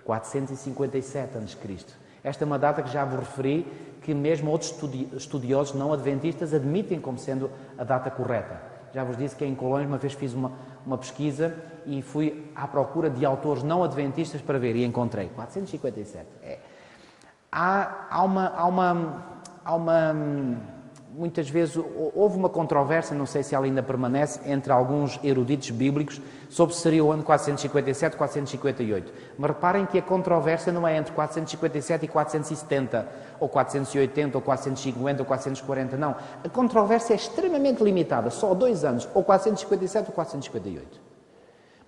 457 a.C. Esta é uma data que já vos referi, que mesmo outros estudiosos não adventistas admitem como sendo a data correta. Já vos disse que em Colões uma vez fiz uma pesquisa e fui à procura de autores não adventistas para ver e encontrei 457. Muitas vezes houve uma controvérsia, não sei se ela ainda permanece, entre alguns eruditos bíblicos sobre se seria o ano 457 ou 458. Mas reparem que a controvérsia não é entre 457 e 470, ou 480, ou 450, ou 440, não. A controvérsia é extremamente limitada, só 2 anos, ou 457 ou 458.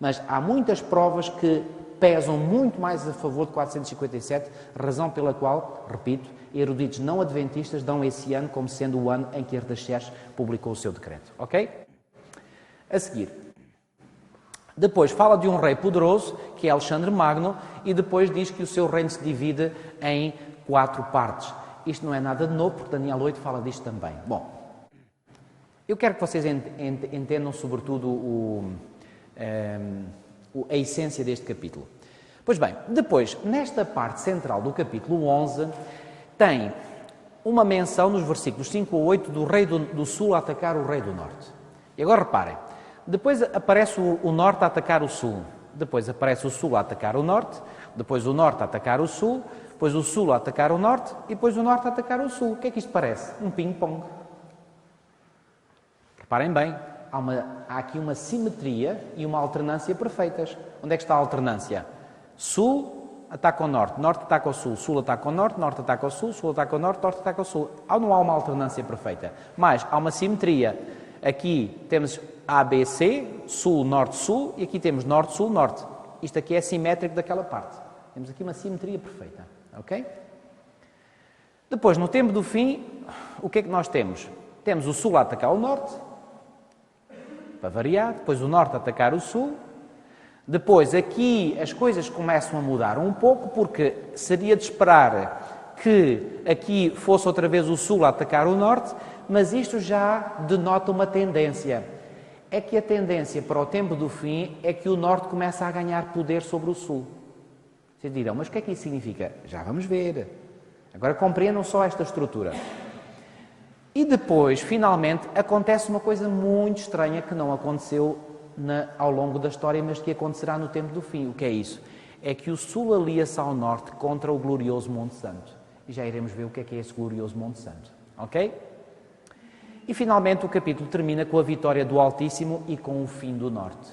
Mas há muitas provas que pesam muito mais a favor de 457, razão pela qual, repito, eruditos não adventistas dão esse ano como sendo o ano em que Artaxerxes publicou o seu decreto. Ok? A seguir. Depois fala de um rei poderoso, que é Alexandre Magno, e depois diz que o seu reino se divide em 4 partes. Isto não é nada de novo, porque Daniel 8 fala disto também. Bom, eu quero que vocês entendam sobretudo a essência deste capítulo. Pois bem, depois, nesta parte central do capítulo 11, tem uma menção nos versículos 5 a 8 do rei do sul a atacar o rei do norte. E agora reparem, depois aparece o norte a atacar o sul. depois aparece o sul a atacar o norte, depois o norte a atacar o sul, depois o sul a atacar o norte e depois o norte a atacar o sul. O que é que isto parece? Um ping-pong. Reparem bem, há aqui uma simetria e uma alternância perfeitas. Onde é que está a alternância? Sul ataca o norte, norte ataca o sul ataca o norte ataca o sul ataca o norte ataca o sul. Não há uma alternância perfeita, mas há uma simetria. Aqui temos A, B, C, sul, norte, sul, e aqui temos norte, sul, norte. Isto aqui é simétrico daquela parte. Temos aqui uma simetria perfeita, ok? Depois, no tempo do fim, o que é que nós temos? Temos o sul a atacar o norte, para variar, depois o norte a atacar o sul. Depois, aqui, as coisas começam a mudar um pouco, porque seria de esperar que aqui fosse outra vez o sul a atacar o norte, mas isto já denota uma tendência. É que a tendência para o tempo do fim é que o norte começa a ganhar poder sobre o sul. Vocês dirão, mas o que é que isso significa? Já vamos ver. Agora compreendam só esta estrutura. E depois, finalmente, acontece uma coisa muito estranha que não aconteceu ao longo da história, mas que acontecerá no tempo do fim. O que é isso? É que o sul alia-se ao norte contra o glorioso Monte Santo. E já iremos ver o que é esse glorioso Monte Santo. Ok? E finalmente o capítulo termina com a vitória do Altíssimo e com o fim do norte.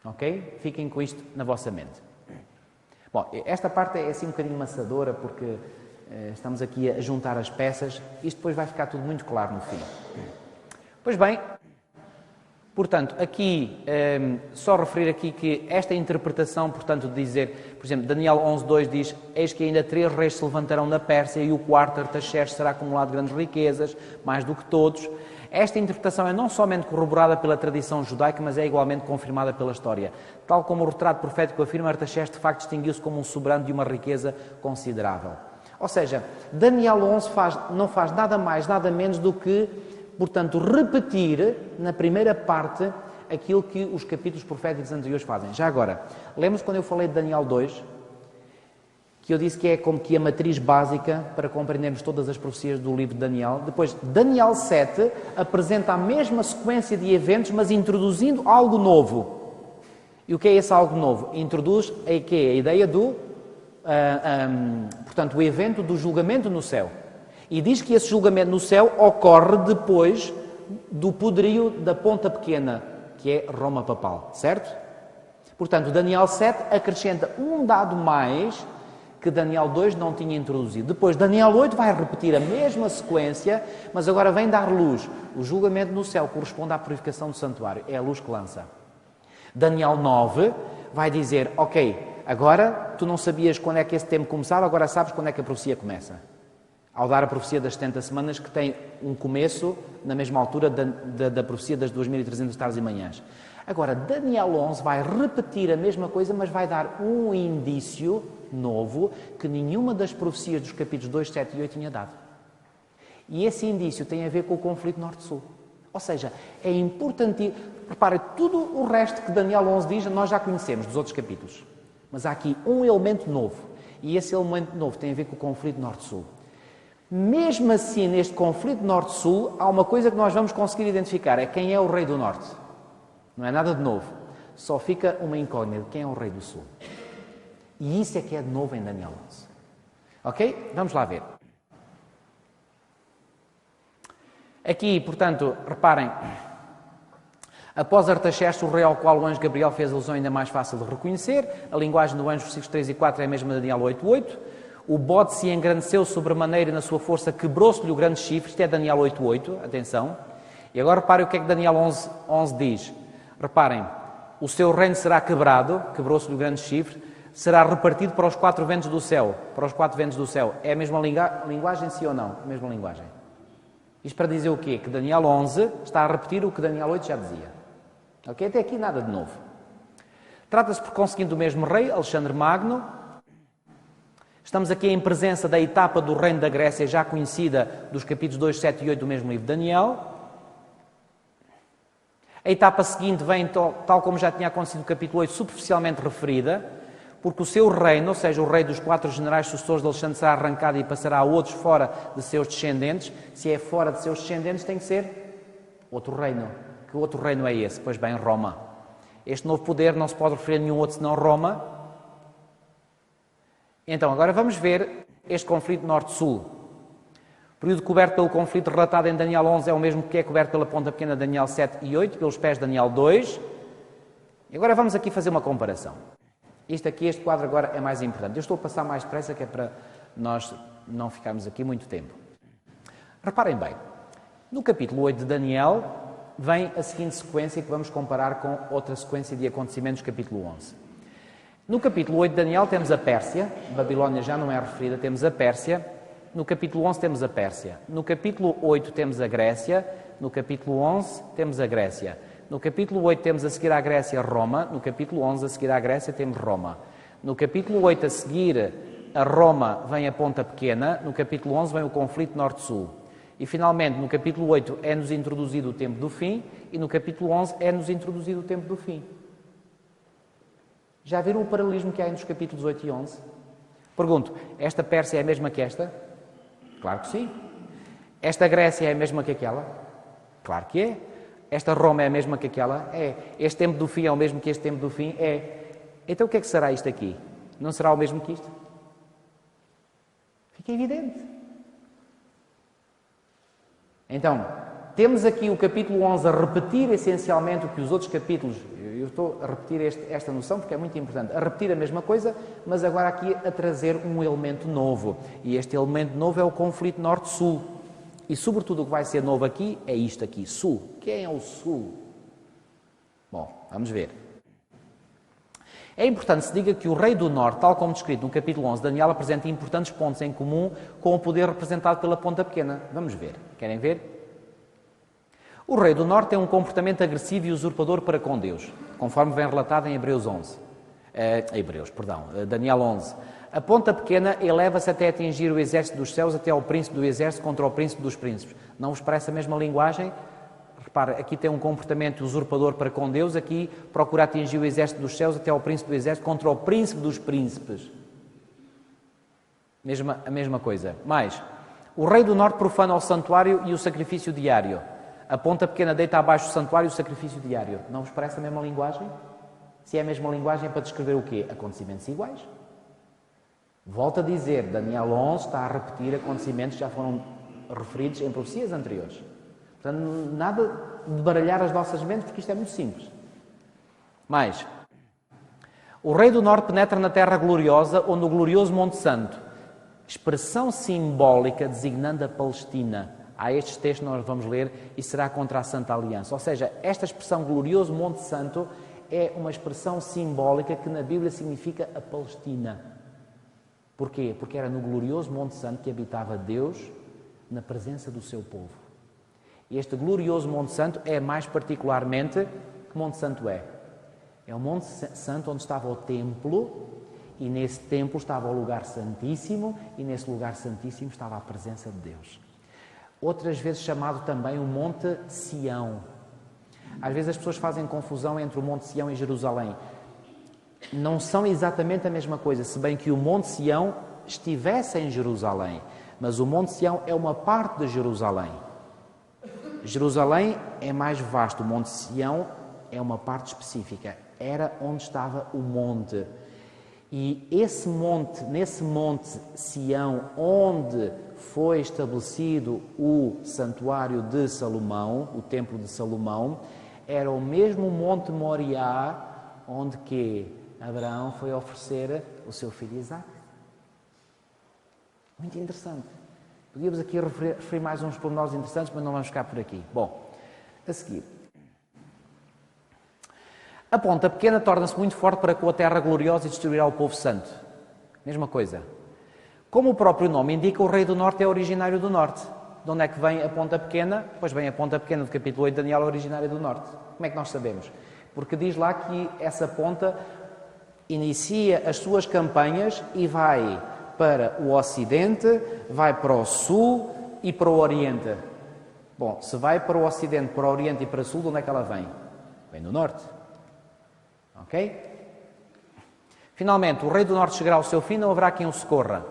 Ok? Fiquem com isto na vossa mente. Bom, esta parte é assim um bocadinho maçadora porque estamos aqui a juntar as peças. Isto depois vai ficar tudo muito claro no fim. Pois bem, portanto, aqui, só referir aqui que esta interpretação, portanto, de dizer, por exemplo, Daniel 11.2 diz: eis que ainda 3 reis se levantarão na Pérsia e o quarto, Artaxerxes, será acumulado de grandes riquezas, mais do que todos. Esta interpretação é não somente corroborada pela tradição judaica, mas é igualmente confirmada pela história. Tal como o retrato profético afirma, Artaxerxes de facto distinguiu-se como um soberano de uma riqueza considerável. Ou seja, Daniel 11 não faz nada mais, nada menos do que, portanto, repetir na primeira parte aquilo que os capítulos proféticos anteriores fazem. Já agora, lembra-se quando eu falei de Daniel 2, que eu disse que é como que a matriz básica para compreendermos todas as profecias do livro de Daniel. Depois, Daniel 7 apresenta a mesma sequência de eventos, mas introduzindo algo novo. E o que é esse algo novo? Introduz a ideia do, portanto, o evento do julgamento no céu. E diz que esse julgamento no céu ocorre depois do poderio da ponta pequena, que é Roma papal, certo? Portanto, Daniel 7 acrescenta um dado mais que Daniel 2 não tinha introduzido. Depois, Daniel 8 vai repetir a mesma sequência, mas agora vem dar luz. O julgamento no céu corresponde à purificação do santuário, é a luz que lança. Daniel 9 vai dizer, ok, agora tu não sabias quando é que esse tempo começava, agora sabes quando é que a profecia começa. Ao dar a profecia das 70 semanas, que tem um começo na mesma altura da profecia das 2.300 tardes e manhãs. Agora, Daniel 11 vai repetir a mesma coisa, mas vai dar um indício novo que nenhuma das profecias dos capítulos 2, 7 e 8 tinha dado. E esse indício tem a ver com o conflito norte-sul. Ou seja, é importante... Repara, tudo o resto que Daniel 11 diz, nós já conhecemos dos outros capítulos. Mas há aqui um elemento novo. E esse elemento novo tem a ver com o conflito norte-sul. Mesmo assim, neste conflito norte-sul, há uma coisa que nós vamos conseguir identificar. É quem é o rei do norte. Não é nada de novo. Só fica uma incógnita. Quem é o rei do sul? E isso é que é de novo em Daniel 11. Ok? Vamos lá ver. Aqui, portanto, reparem. Após Artaxerxes, o rei ao qual o anjo Gabriel fez alusão ainda mais fácil de reconhecer. A linguagem do anjo, versículos 3 e 4, é a mesma de Daniel 8.8. O bode se engrandeceu sobremaneira e na sua força quebrou-se-lhe o grande chifre. Isto é Daniel 8.8, atenção. E agora reparem o que é que Daniel 11 diz. Reparem, o seu reino será quebrado, quebrou-se-lhe o grande chifre, será repartido para os 4 ventos do céu. Para os 4 ventos do céu. É a mesma linguagem, sim ou não? A mesma linguagem. Isto para dizer o quê? Que Daniel 11 está a repetir o que Daniel 8 já dizia. Ok? Até aqui nada de novo. Trata-se, por conseguinte, do mesmo rei, Alexandre Magno. Estamos aqui em presença da etapa do reino da Grécia, já conhecida dos capítulos 2, 7 e 8 do mesmo livro de Daniel. A etapa seguinte vem, tal como já tinha acontecido no capítulo 8, superficialmente referida, porque o seu reino, ou seja, o rei dos 4 generais sucessores de Alexandre, será arrancado e passará a outros fora de seus descendentes. Se é fora de seus descendentes, tem que ser outro reino. Que outro reino é esse? Pois bem, Roma. Este novo poder não se pode referir a nenhum outro senão Roma. Então, agora vamos ver este conflito norte-sul. O período coberto pelo conflito relatado em Daniel 11 é o mesmo que é coberto pela ponta pequena de Daniel 7 e 8, pelos pés de Daniel 2. E agora vamos aqui fazer uma comparação. Este quadro agora é mais importante. Eu estou a passar mais depressa, que é para nós não ficarmos aqui muito tempo. Reparem bem, no capítulo 8 de Daniel vem a seguinte sequência que vamos comparar com outra sequência de acontecimentos do capítulo 11. No capítulo 8 de Daniel temos a Pérsia, Babilónia já não é referida, temos a Pérsia. No capítulo 11 temos a Pérsia. No capítulo 8 temos a Grécia. No capítulo 11 temos a Grécia. No capítulo 8 temos a seguir à Grécia Roma. No capítulo 11 a seguir à Grécia temos Roma. No capítulo 8 a seguir a Roma vem a Ponta Pequena. No capítulo 11 vem o conflito norte-sul. E finalmente no capítulo 8 é-nos introduzido o tempo do fim e no capítulo 11 é-nos introduzido o tempo do fim. Já viram o paralelismo que há entre os capítulos 8 e 11? Pergunto, esta Pérsia é a mesma que esta? Claro que sim. Esta Grécia é a mesma que aquela? Claro que é. Esta Roma é a mesma que aquela? É. Este tempo do fim é o mesmo que este tempo do fim? É. Então o que é que será isto aqui? Não será o mesmo que isto? Fica evidente. Então, temos aqui o capítulo 11 a repetir essencialmente o que os outros capítulos... Eu estou a repetir esta noção porque é muito importante. A repetir a mesma coisa, mas agora aqui a trazer um elemento novo. E este elemento novo é o conflito norte-sul. E sobretudo o que vai ser novo aqui é isto aqui, sul. Quem é o sul? Bom, vamos ver. É importante que se diga que o rei do norte, tal como descrito no capítulo 11 de Daniel, apresenta importantes pontos em comum com o poder representado pela Ponta Pequena. Vamos ver. Querem ver? O rei do norte tem um comportamento agressivo e usurpador para com Deus, conforme vem relatado em Daniel 11. A Ponta Pequena eleva-se até atingir o exército dos céus, até ao príncipe do exército contra o príncipe dos príncipes. Não vos parece a mesma linguagem? Repara, aqui tem um comportamento usurpador para com Deus, aqui procura atingir o exército dos céus, até ao príncipe do exército contra o príncipe dos príncipes. A mesma coisa. Mais, o rei do norte profana o santuário e o sacrifício diário. A Ponta Pequena deita abaixo o santuário e o sacrifício diário. Não vos parece a mesma linguagem? Se é a mesma linguagem, para descrever o quê? Acontecimentos iguais. Volto a dizer, Daniel 11 está a repetir acontecimentos que já foram referidos em profecias anteriores. Portanto, nada de baralhar as nossas mentes, porque isto é muito simples. Mais, o rei do norte penetra na terra gloriosa, onde o glorioso Monte Santo, expressão simbólica designando a Palestina. Há estes textos que nós vamos ler e será contra a Santa Aliança. Ou seja, esta expressão glorioso Monte Santo é uma expressão simbólica que na Bíblia significa a Palestina. Porquê? Porque era no glorioso Monte Santo que habitava Deus na presença do seu povo. E este glorioso Monte Santo é mais particularmente... Que Monte Santo é? É o Monte Santo onde estava o templo e nesse templo estava o lugar santíssimo e nesse lugar santíssimo estava a presença de Deus. Outras vezes chamado também o Monte Sião. Às vezes as pessoas fazem confusão entre o Monte Sião e Jerusalém. Não são exatamente a mesma coisa, se bem que o Monte Sião estivesse em Jerusalém. Mas o Monte Sião é uma parte de Jerusalém. Jerusalém é mais vasto, o Monte Sião é uma parte específica. Era onde estava o monte. E nesse Monte Sião, onde foi estabelecido o santuário de Salomão, o templo de Salomão, era o mesmo Monte Moriá, onde que Abraão foi oferecer o seu filho Isaque. Muito interessante. Podíamos aqui referir mais uns pormenores interessantes, mas não vamos ficar por aqui. Bom, a seguir. A Ponta Pequena torna-se muito forte para com a terra gloriosa e destruirá o povo santo. Mesma coisa. Como o próprio nome indica, o rei do norte é originário do norte. De onde é que vem a Ponta Pequena? Pois bem, a Ponta Pequena do capítulo 8 de Daniel é originária do norte. Como é que nós sabemos? Porque diz lá que essa ponta inicia as suas campanhas e vai para o ocidente, vai para o sul e para o oriente. Bom, se vai para o ocidente, para o oriente e para o sul, de onde é que ela vem? Vem do norte. Ok? Finalmente, o rei do norte chegará ao seu fim, não haverá quem o socorra.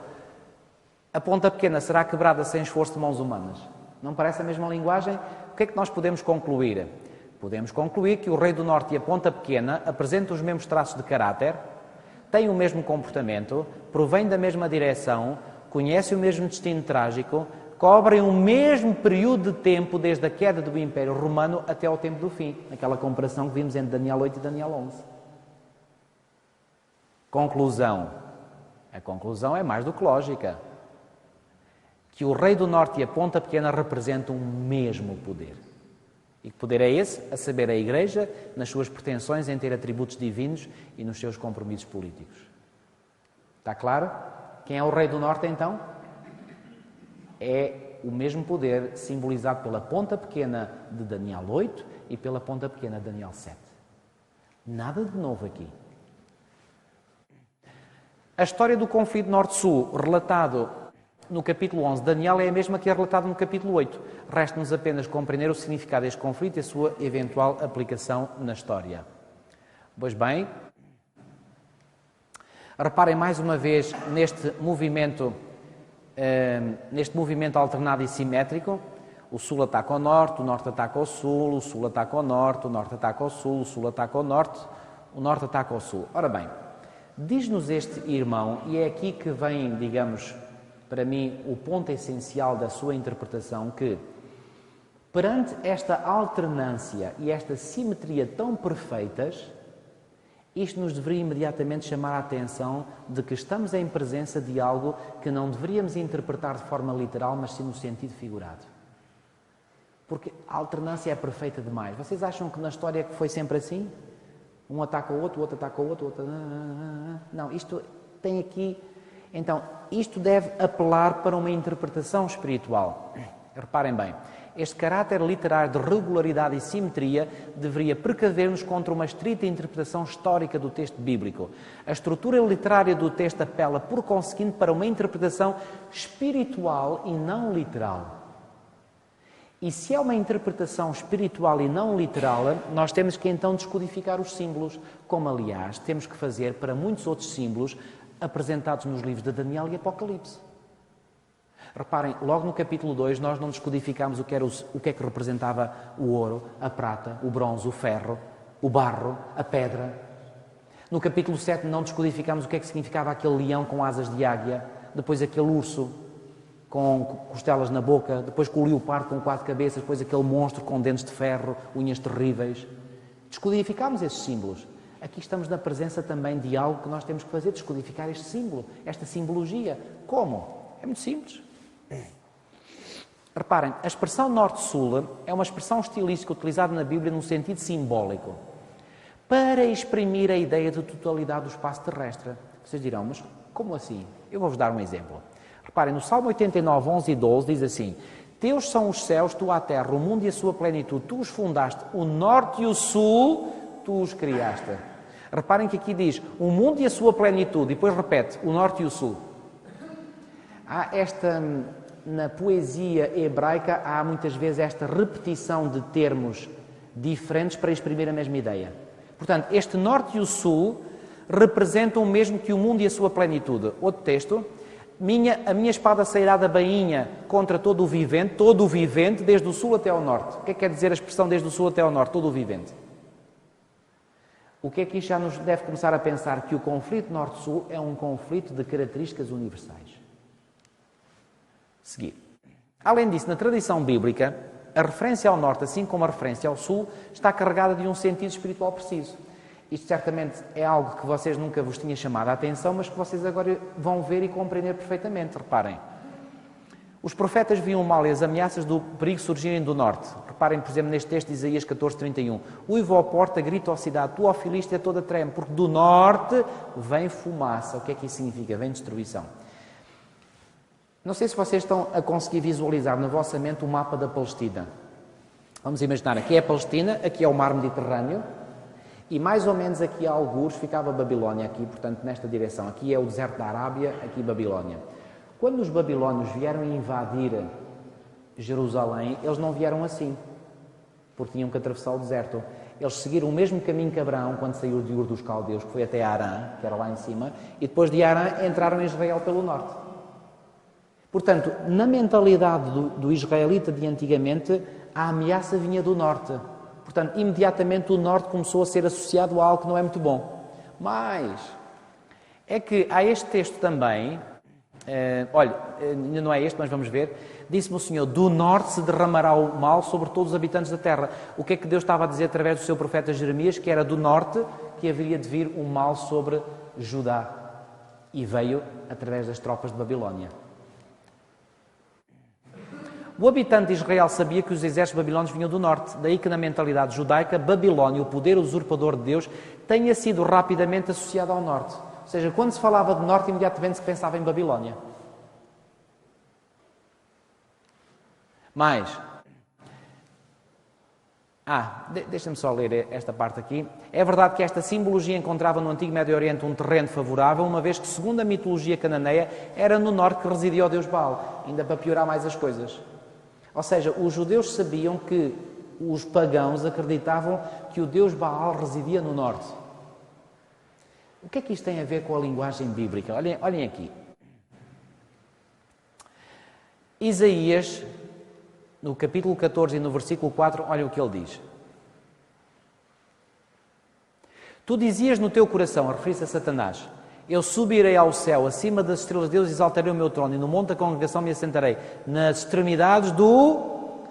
A Ponta Pequena será quebrada sem esforço de mãos humanas. Não parece a mesma linguagem? O que é que nós podemos concluir? Podemos concluir que o Rei do Norte e a Ponta Pequena apresentam os mesmos traços de caráter, têm o mesmo comportamento, provêm da mesma direção, conhecem o mesmo destino trágico, cobrem o mesmo período de tempo desde a queda do Império Romano até ao tempo do fim. Aquela comparação que vimos entre Daniel 8 e Daniel 11. Conclusão. A conclusão é mais do que lógica. Que o Rei do Norte e a Ponta Pequena representam o mesmo poder. E que poder é esse? A saber, a Igreja, nas suas pretensões em ter atributos divinos e nos seus compromissos políticos. Está claro? Quem é o Rei do Norte, então? É o mesmo poder simbolizado pela Ponta Pequena de Daniel 8 e pela Ponta Pequena de Daniel 7. Nada de novo aqui. A história do conflito Norte-Sul, relatado no capítulo 11 de Daniel, é a mesma que é relatada no capítulo 8. Resta-nos apenas compreender o significado deste conflito e a sua eventual aplicação na história. Pois bem, reparem mais uma vez neste movimento alternado e simétrico. O Sul ataca ao Norte, o Norte ataca ao Sul, o Sul ataca ao Norte, o Norte ataca ao Sul, o Sul ataca ao Norte, o Norte ataca ao Sul. Ora bem, diz-nos este irmão, e é aqui que vem, digamos, para mim, o ponto essencial da sua interpretação, que perante esta alternância e esta simetria tão perfeitas, isto nos deveria imediatamente chamar a atenção de que estamos em presença de algo que não deveríamos interpretar de forma literal, mas sim no sentido figurado. Porque a alternância é perfeita demais. Vocês acham que na história foi sempre assim? Um ataca o outro ataca o outro, Não, isto tem aqui... Então, isto deve apelar para uma interpretação espiritual. Reparem bem, este caráter literário de regularidade e simetria deveria precaver-nos contra uma estrita interpretação histórica do texto bíblico. A estrutura literária do texto apela, por conseguinte, para uma interpretação espiritual e não literal. E se é uma interpretação espiritual e não literal, nós temos que então descodificar os símbolos, como aliás temos que fazer para muitos outros símbolos apresentados nos livros de Daniel e Apocalipse. Reparem, logo no capítulo 2 nós não descodificámos o que é que representava o ouro, a prata, o bronze, o ferro, o barro, a pedra. No capítulo 7 não descodificámos o que é que significava aquele leão com asas de águia, depois aquele urso com costelas na boca, depois com o leopardo com 4 cabeças, depois aquele monstro com dentes de ferro, unhas terríveis. Descodificámos esses símbolos. Aqui estamos na presença também de algo que nós temos que fazer, descodificar este símbolo, esta simbologia. Como? É muito simples. Reparem, a expressão Norte-Sul é uma expressão estilística utilizada na Bíblia num sentido simbólico, para exprimir a ideia de totalidade do espaço terrestre. Vocês dirão, mas como assim? Eu vou-vos dar um exemplo. Reparem, no Salmo 89, 11 e 12 diz assim: Teus são os céus, tu a terra, o mundo e a sua plenitude, tu os fundaste, o norte e o sul, tu os criaste. Reparem que aqui diz o mundo e a sua plenitude, e depois repete o norte e o sul. Na poesia hebraica há muitas vezes esta repetição de termos diferentes para exprimir a mesma ideia. Portanto, este norte e o sul representam o mesmo que o mundo e a sua plenitude. Outro texto: a minha espada sairá da bainha contra todo o vivente, desde o sul até ao norte. O que é que quer dizer a expressão desde o sul até ao norte, todo o vivente? O que é que isto já nos deve começar a pensar? Que o conflito norte-sul é um conflito de características universais. Seguir. Além disso, na tradição bíblica, a referência ao norte, assim como a referência ao sul, está carregada de um sentido espiritual preciso. Isto certamente é algo que vocês nunca vos tinha chamado a atenção, mas que vocês agora vão ver e compreender perfeitamente. Reparem. Os profetas viam o mal e as ameaças do perigo surgirem do norte. Reparem, por exemplo, neste texto de Isaías 14:31. Uiva à porta, grita à cidade, tu, ó Filístia, toda treme, porque do norte vem fumaça. O que é que isso significa? Vem destruição. Não sei se vocês estão a conseguir visualizar na vossa mente o mapa da Palestina. Vamos imaginar, aqui é a Palestina, aqui é o mar Mediterrâneo, e mais ou menos aqui a algures ficava a Babilónia, aqui, portanto, nesta direção. Aqui é o deserto da Arábia, aqui Babilónia. Quando os babilónios vieram invadir Jerusalém, eles não vieram assim, porque tinham que atravessar o deserto. Eles seguiram o mesmo caminho que Abraão, quando saiu de Ur dos Caldeus, que foi até Arã, que era lá em cima, e depois de Arã entraram em Israel pelo norte. Portanto, na mentalidade do israelita de antigamente, a ameaça vinha do norte. Portanto, imediatamente o norte começou a ser associado a algo que não é muito bom. Mas é que há este texto também, olha, ainda não é este, mas vamos ver. Disse-me o Senhor, do norte se derramará o mal sobre todos os habitantes da terra. O que é que Deus estava a dizer através do seu profeta Jeremias? Que era do norte que haveria de vir o mal sobre Judá. E veio através das tropas de Babilónia. O habitante de Israel sabia que os exércitos babilónios vinham do norte, daí que na mentalidade judaica, Babilónia, o poder usurpador de Deus, tenha sido rapidamente associado ao norte. Ou seja, quando se falava de norte, imediatamente se pensava em Babilónia. Mas, deixa-me só ler esta parte aqui. É verdade que esta simbologia encontrava no Antigo Médio Oriente um terreno favorável, uma vez que, segundo a mitologia cananeia, era no norte que residia o deus Baal, ainda para piorar mais as coisas. Ou seja, os judeus sabiam que os pagãos acreditavam que o deus Baal residia no norte. O que é que isto tem a ver com a linguagem bíblica? Olhem aqui. Isaías, no capítulo 14 e no versículo 4, olha o que ele diz. Tu dizias no teu coração, a referir-se a Satanás, eu subirei ao céu, acima das estrelas de Deus, exaltarei o meu trono, e no monte da congregação me assentarei, nas extremidades do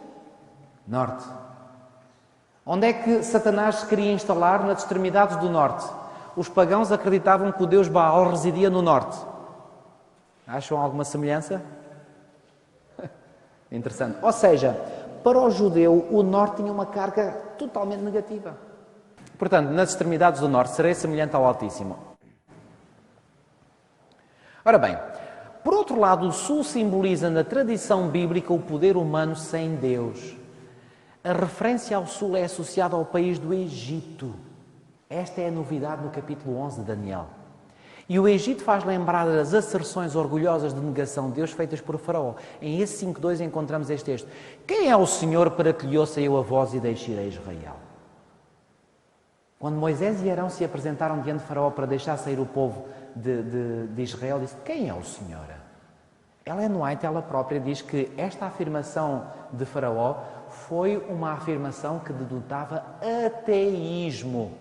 norte. Onde é que Satanás se queria instalar? Nas extremidades do norte. Os pagãos acreditavam que o deus Baal residia no norte. Acham alguma semelhança? Interessante. Ou seja, para o judeu, o norte tinha uma carga totalmente negativa. Portanto, nas extremidades do norte, serei semelhante ao Altíssimo. Ora bem, por outro lado, o sul simboliza na tradição bíblica o poder humano sem Deus. A referência ao sul é associada ao país do Egito. Esta é a novidade no capítulo 11 de Daniel. E o Egito faz lembrar das asserções orgulhosas de negação de Deus feitas por Faraó. Em esse 5.2 encontramos este texto. Quem é o Senhor para que lhe ouça eu a voz e deixe ir a Israel? Quando Moisés e Arão se apresentaram diante de Faraó para deixar sair o povo de Israel, disse, quem é o Senhor? Ellen White, ela própria, diz que esta afirmação de Faraó foi uma afirmação que denotava ateísmo.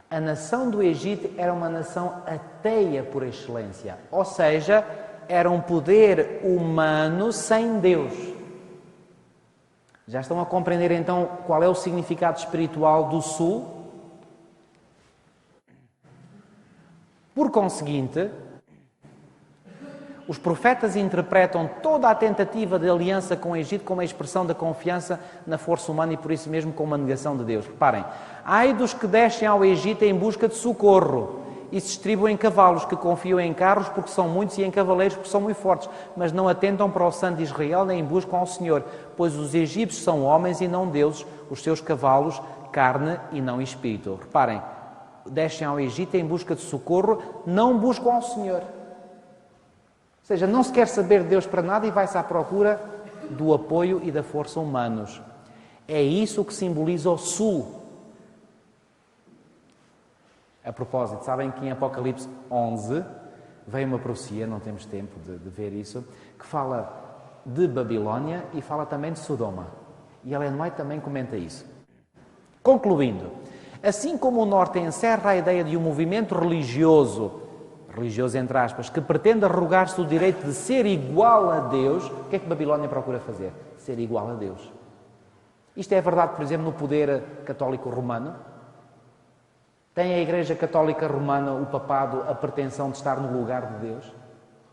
A nação do Egito era uma nação ateia por excelência, ou seja, era um poder humano sem Deus. Já estão a compreender então qual é o significado espiritual do sul? Por conseguinte, os profetas interpretam toda a tentativa de aliança com o Egito como a expressão da confiança na força humana e por isso mesmo como uma negação de Deus. Reparem, ai dos que descem ao Egito em busca de socorro e se distribuem em cavalos, que confiam em carros porque são muitos e em cavaleiros porque são muito fortes, mas não atentam para o santo de Israel nem buscam ao Senhor, pois os egípcios são homens e não deuses, os seus cavalos carne e não espírito. Reparem, descem ao Egito em busca de socorro, não buscam ao Senhor. Ou seja, não se quer saber de Deus para nada e vai-se à procura do apoio e da força humanos. É isso que simboliza o sul. A propósito, sabem que em Apocalipse 11 veio uma profecia, não temos tempo de ver isso, que fala de Babilónia e fala também de Sodoma. E Ellen White também comenta isso. Concluindo, assim como o Norte encerra a ideia de um movimento religioso entre aspas, que pretende arrogar-se o direito de ser igual a Deus, o que é que Babilónia procura fazer? Ser igual a Deus. Isto é verdade, por exemplo, no poder católico romano. Tem a Igreja Católica Romana, o papado, a pretensão de estar no lugar de Deus?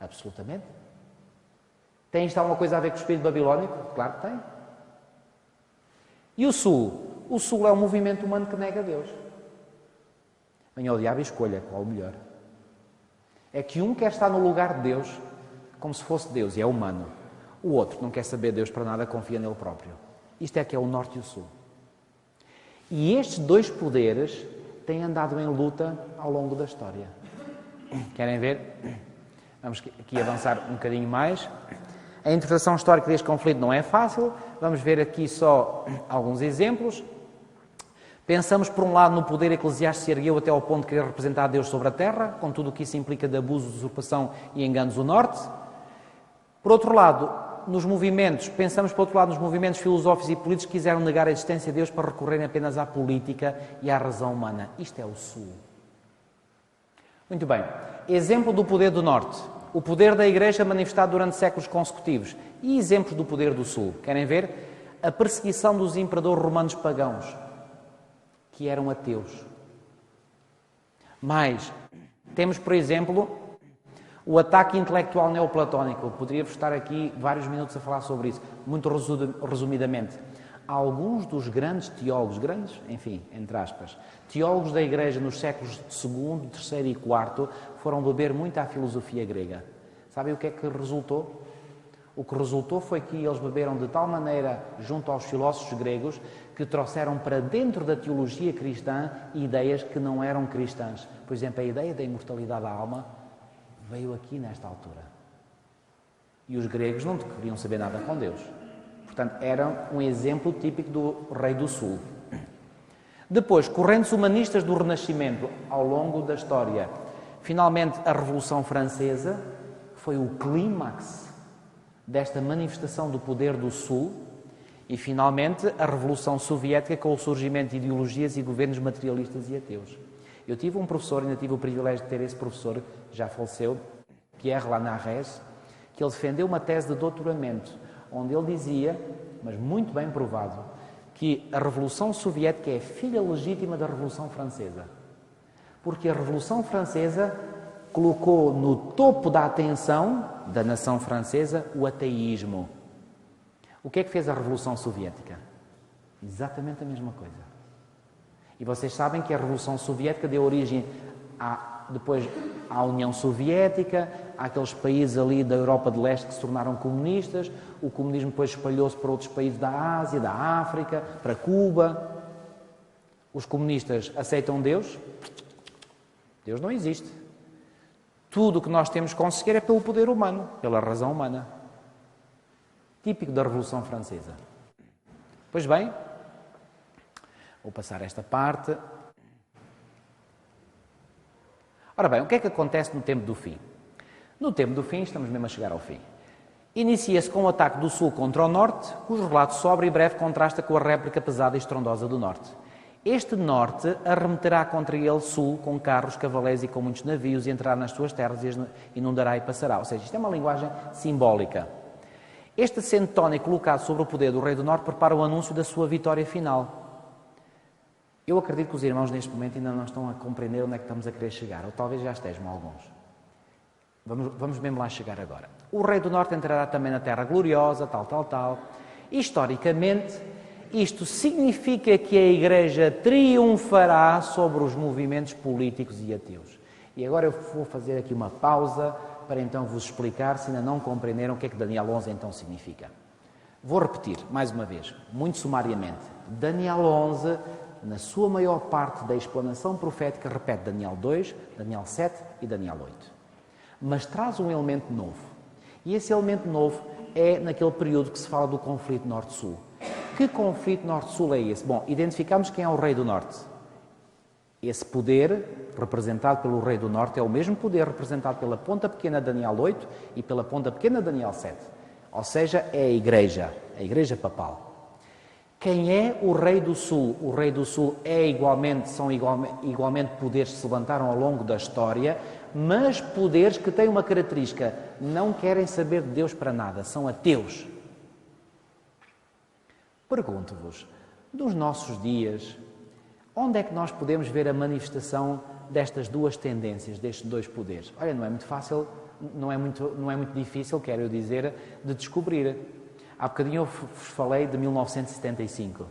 Absolutamente. Tem isto alguma coisa a ver com o espírito babilónico? Claro que tem. E o Sul? O Sul é um movimento humano que nega Deus. Venha ao diabo e escolha qual o melhor. É que um quer estar no lugar de Deus como se fosse Deus, e é humano. O outro não quer saber de Deus para nada, confia nele próprio. Isto é que é o Norte e o Sul. E estes dois poderes têm andado em luta ao longo da história. Querem ver? Vamos aqui avançar um bocadinho mais. A interpretação histórica deste conflito não é fácil. Vamos ver aqui só alguns exemplos. Pensamos, por um lado, no poder eclesiástico que se ergueu até ao ponto de querer representar Deus sobre a terra, com tudo o que isso implica de abuso, usurpação e enganos do norte. Por outro lado, nos movimentos, pensamos por outro lado nos movimentos filosóficos e políticos que quiseram negar a existência de Deus para recorrerem apenas à política e à razão humana. Isto é o Sul. Muito bem. Exemplo do poder do Norte. O poder da Igreja manifestado durante séculos consecutivos. E exemplos do poder do Sul. Querem ver? A perseguição dos imperadores romanos pagãos, que eram ateus. Mais, temos, por exemplo, o ataque intelectual neoplatónico. Eu poderia estar aqui vários minutos a falar sobre isso, muito resumidamente. Alguns dos grandes teólogos, grandes, enfim, entre aspas, teólogos da Igreja nos séculos II, III e IV foram beber muito à filosofia grega. Sabem o que é que resultou? O que resultou foi que eles beberam de tal maneira junto aos filósofos gregos que trouxeram para dentro da teologia cristã ideias que não eram cristãs. Por exemplo, a ideia da imortalidade da alma veio aqui nesta altura. E os gregos não queriam saber nada com Deus. Portanto, era um exemplo típico do Rei do Sul. Depois, correntes humanistas do Renascimento ao longo da história. Finalmente, a Revolução Francesa foi o clímax desta manifestação do poder do Sul. E, finalmente, a Revolução Soviética com o surgimento de ideologias e governos materialistas e ateus. Eu tive um professor, ainda tive o privilégio de ter esse professor, já faleceu, Pierre Lanarès, que ele defendeu uma tese de doutoramento, onde ele dizia, mas muito bem provado, que a Revolução Soviética é filha legítima da Revolução Francesa. Porque a Revolução Francesa colocou no topo da atenção da nação francesa o ateísmo. O que é que fez a Revolução Soviética? Exatamente a mesma coisa. E vocês sabem que a Revolução Soviética deu origem depois à União Soviética, àqueles países ali da Europa de Leste que se tornaram comunistas. O comunismo depois espalhou-se para outros países da Ásia, da África, para Cuba. Os comunistas aceitam Deus? Deus não existe. Tudo o que nós temos que conseguir é pelo poder humano, pela razão humana. Típico da Revolução Francesa. Pois bem, vou passar esta parte. Ora bem, o que é que acontece no tempo do fim? No tempo do fim, estamos mesmo a chegar ao fim. Inicia-se com o ataque do Sul contra o Norte, cujo relato sobre e breve contrasta com a réplica pesada e estrondosa do Norte. Este Norte arremeterá contra ele Sul com carros, cavaleiros e com muitos navios e entrará nas suas terras e inundará e passará. Ou seja, isto é uma linguagem simbólica. Este acento tónico colocado sobre o poder do Rei do Norte prepara o anúncio da sua vitória final. Eu acredito que os irmãos neste momento ainda não estão a compreender onde é que estamos a querer chegar, ou talvez já estejam alguns. Vamos mesmo lá chegar agora. O Rei do Norte entrará também na Terra Gloriosa, tal. Historicamente, isto significa que a Igreja triunfará sobre os movimentos políticos e ateus. E agora eu vou fazer aqui uma pausa para então vos explicar, se ainda não compreenderam, o que é que Daniel 11 então significa. Vou repetir, mais uma vez, muito sumariamente. Daniel 11, na sua maior parte da explanação profética, repete Daniel 2, Daniel 7 e Daniel 8. Mas traz um elemento novo. E esse elemento novo é naquele período que se fala do conflito Norte-Sul. Que conflito Norte-Sul é esse? Bom, identificamos quem é o Rei do Norte. Esse poder, representado pelo Rei do Norte, é o mesmo poder representado pela ponta pequena Daniel 8 e pela ponta pequena Daniel 7. Ou seja, é a Igreja Papal. Quem é o Rei do Sul? O Rei do Sul são igualmente poderes que se levantaram ao longo da história, mas poderes que têm uma característica: não querem saber de Deus para nada, são ateus. Pergunto-vos, nos nossos dias, onde é que nós podemos ver a manifestação destas duas tendências, destes dois poderes? Olha, não é muito fácil, não é muito difícil, quero eu dizer, de descobrir. Há bocadinho eu vos falei de 1975.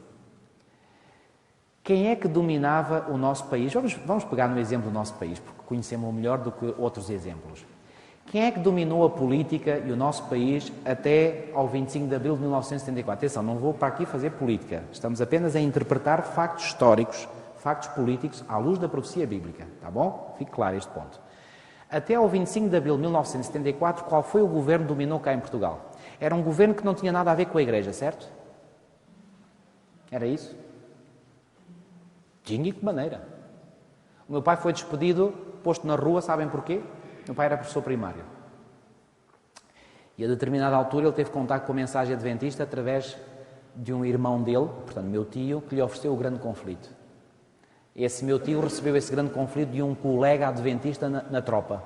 Quem é que dominava o nosso país? Vamos pegar no exemplo do nosso país, porque conhecemos-o melhor do que outros exemplos. Quem é que dominou a política e o nosso país até ao 25 de abril de 1974? Atenção, não vou para aqui fazer política. Estamos apenas a interpretar factos históricos, factos políticos, à luz da profecia bíblica. Está bom? Fique claro este ponto. Até ao 25 de abril de 1974, qual foi o governo que dominou cá em Portugal? Era um governo que não tinha nada a ver com a Igreja, certo? Era isso? Tinha de que maneira? O meu pai foi despedido, posto na rua, sabem porquê? O meu pai era professor primário. E a determinada altura ele teve contato com a mensagem adventista através de um irmão dele, portanto meu tio, que lhe ofereceu o grande conflito. Esse meu tio recebeu esse grande conflito de um colega adventista na tropa.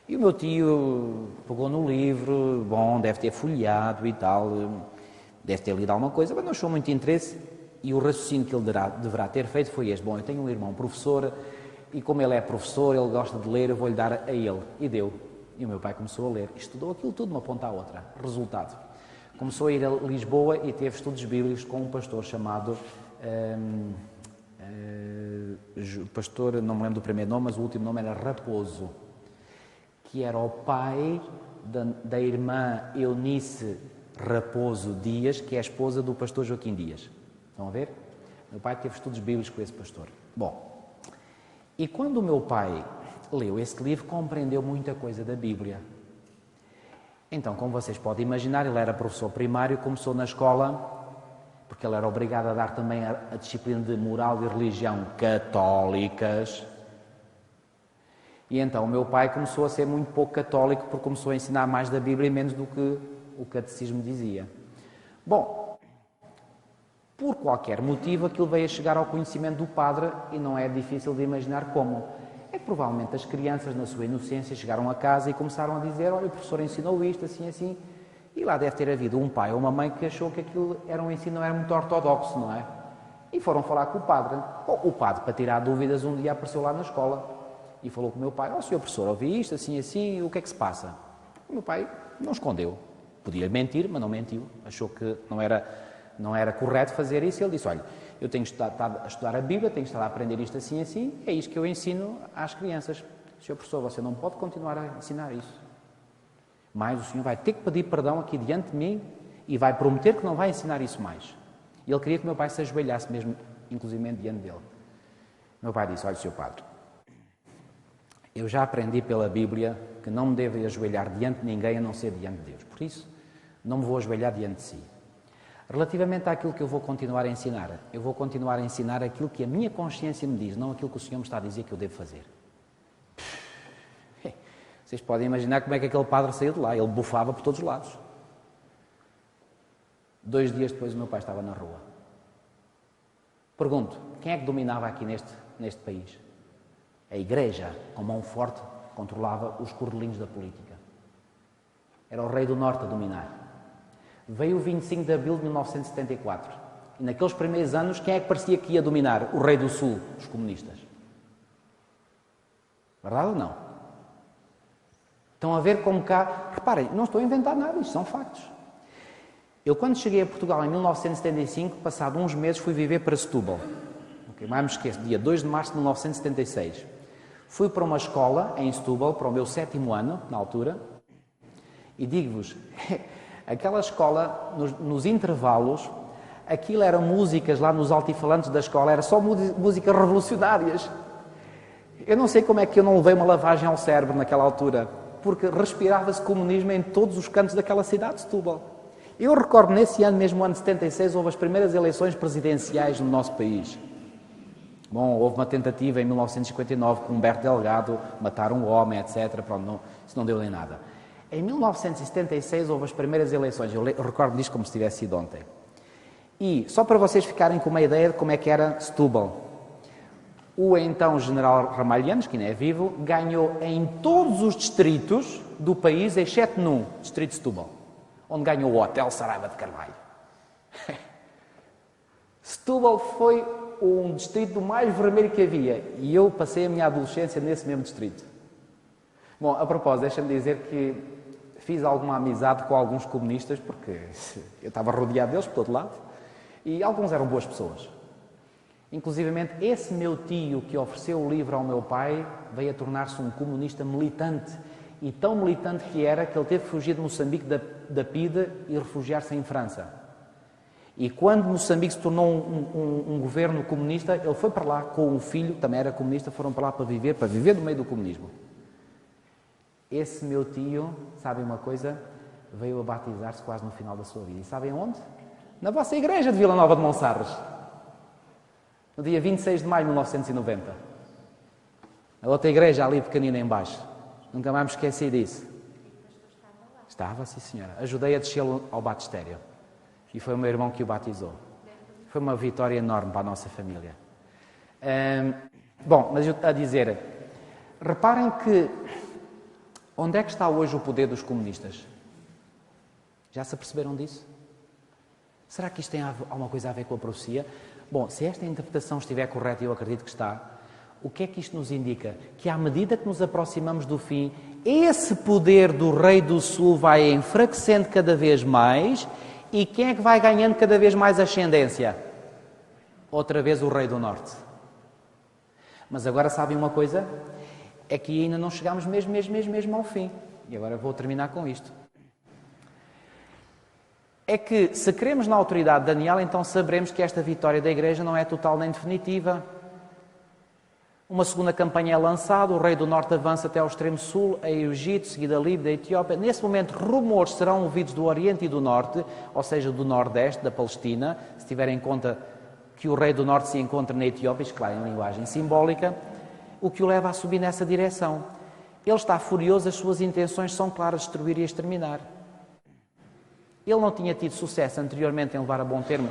E o meu tio pegou no livro, deve ter folheado e tal, deve ter lido alguma coisa, mas não achou muito interesse. E o raciocínio que ele deverá ter feito foi este: eu tenho um irmão professor, e como ele é professor, ele gosta de ler, eu vou-lhe dar a ele. E deu. E o meu pai começou a ler. Estudou aquilo tudo de uma ponta à outra. Resultado: começou a ir a Lisboa e teve estudos bíblicos com um pastor chamado... pastor, não me lembro do primeiro nome, mas o último nome era Raposo, que era o pai da irmã Eunice Raposo Dias, que é a esposa do pastor Joaquim Dias. Estão a ver? Meu pai teve estudos bíblicos com esse pastor. E quando o meu pai leu esse livro, compreendeu muita coisa da Bíblia. Então, como vocês podem imaginar, ele era professor primário, começou na escola, porque ele era obrigado a dar também a disciplina de moral e religião católicas. E então o meu pai começou a ser muito pouco católico, porque começou a ensinar mais da Bíblia e menos do que o catecismo dizia. Por qualquer motivo, aquilo veio a chegar ao conhecimento do padre e não é difícil de imaginar como. É que provavelmente as crianças, na sua inocência, chegaram a casa e começaram a dizer: olha, o professor ensinou isto, assim, assim. E lá deve ter havido um pai ou uma mãe que achou que aquilo era um ensino, não era muito ortodoxo, não é? E foram falar com o padre. O padre, para tirar dúvidas, um dia apareceu lá na escola e falou com o meu pai: senhor professor, ouvi isto, assim, assim, o que é que se passa? O meu pai não escondeu. Podia mentir, mas não mentiu. Achou que não era correto fazer isso. E ele disse: olha, eu tenho estado a estudar a Bíblia, tenho estado a aprender isto assim, assim, é isto que eu ensino às crianças. Senhor professor, você não pode continuar a ensinar isso. Mas o senhor vai ter que pedir perdão aqui diante de mim e vai prometer que não vai ensinar isso mais. E ele queria que o meu pai se ajoelhasse mesmo, inclusive diante dele. O meu pai disse: olha, senhor padre, eu já aprendi pela Bíblia que não me devo ajoelhar diante de ninguém a não ser diante de Deus. Por isso, não me vou ajoelhar diante de si. Relativamente àquilo que eu vou continuar a ensinar, eu vou continuar a ensinar aquilo que a minha consciência me diz, não aquilo que o senhor me está a dizer que eu devo fazer. Vocês podem imaginar como é que aquele padre saiu de lá. Ele bufava por todos os lados. 2 dias depois o meu pai estava na rua. Pergunto: quem é que dominava aqui neste país? A Igreja, com mão forte, controlava os cordelinhos da política. Era o rei do Norte a dominar. Veio o 25 de abril de 1974. E naqueles primeiros anos, quem é que parecia que ia dominar? O rei do Sul, os comunistas. Verdade ou não? Estão a ver como cá... Reparem, não estou a inventar nada, isto são factos. Eu, quando cheguei a Portugal em 1975, passado uns meses, fui viver para Setúbal. Mais me esqueço, dia 2 de março de 1976. Fui para uma escola em Setúbal, para o meu 7º ano, na altura, e digo-vos, aquela escola, nos intervalos, aquilo eram músicas lá nos altifalantes da escola, era só músicas revolucionárias. Eu não sei como é que eu não levei uma lavagem ao cérebro naquela altura, porque respirava-se comunismo em todos os cantos daquela cidade de Setúbal. Eu recordo, nesse ano, mesmo ano de 76, houve as primeiras eleições presidenciais no nosso país. Houve uma tentativa em 1959 com Humberto Delgado, mataram um homem, etc. Pronto, isso não deu nem nada. Em 1976 houve as primeiras eleições, eu recordo disto como se tivesse sido ontem. E, só para vocês ficarem com uma ideia de como é que era Setúbal, o então general Ramalhianos, que ainda é vivo, ganhou em todos os distritos do país, exceto num, distrito de Setúbal, onde ganhou o Hotel Saraiva de Carvalho. Setúbal foi um distrito mais vermelho que havia, e eu passei a minha adolescência nesse mesmo distrito. A propósito, deixa-me dizer que fiz alguma amizade com alguns comunistas, porque eu estava rodeado deles por todo lado, e alguns eram boas pessoas. Inclusivamente, esse meu tio que ofereceu o livro ao meu pai veio a tornar-se um comunista militante, e tão militante que era que ele teve que fugir de Moçambique da PIDE e refugiar-se em França. E quando Moçambique se tornou um governo comunista, ele foi para lá com o filho, também era comunista, foram para lá para viver no meio do comunismo. Esse meu tio, sabem uma coisa? Veio a batizar-se quase no final da sua vida. E sabem onde? Na vossa igreja de Vila Nova de Monsarres. No dia 26 de maio de 1990. A outra igreja ali pequenina em baixo. Nunca mais me esqueci disso. Estava, sim senhora. Ajudei a descê-lo ao batistério. E foi o meu irmão que o batizou. Foi uma vitória enorme para a nossa família. Bom, mas eu a dizer, reparem que onde é que está hoje o poder dos comunistas? Já se aperceberam disso? Será que isto tem alguma coisa a ver com a profecia? Bom, se esta interpretação estiver correta, e eu acredito que está, o que é que isto nos indica? Que à medida que nos aproximamos do fim, esse poder do Rei do Sul vai enfraquecendo cada vez mais, e quem é que vai ganhando cada vez mais ascendência? Outra vez o Rei do Norte. Mas agora sabem uma coisa? É que ainda não chegámos mesmo ao fim. E agora vou terminar com isto. É que, se cremos na autoridade de Daniel, então saberemos que esta vitória da Igreja não é total nem definitiva. Uma segunda campanha é lançada, o Rei do Norte avança até ao extremo sul, a Egito, seguida a Líbia, da Etiópia. Nesse momento, rumores serão ouvidos do Oriente e do Norte, ou seja, do Nordeste, da Palestina, se tiverem em conta que o Rei do Norte se encontra na Etiópia, isto, claro, em linguagem simbólica, o que o leva a subir nessa direção. Ele está furioso, as suas intenções são claras, destruir e exterminar. Ele não tinha tido sucesso anteriormente em levar a bom termo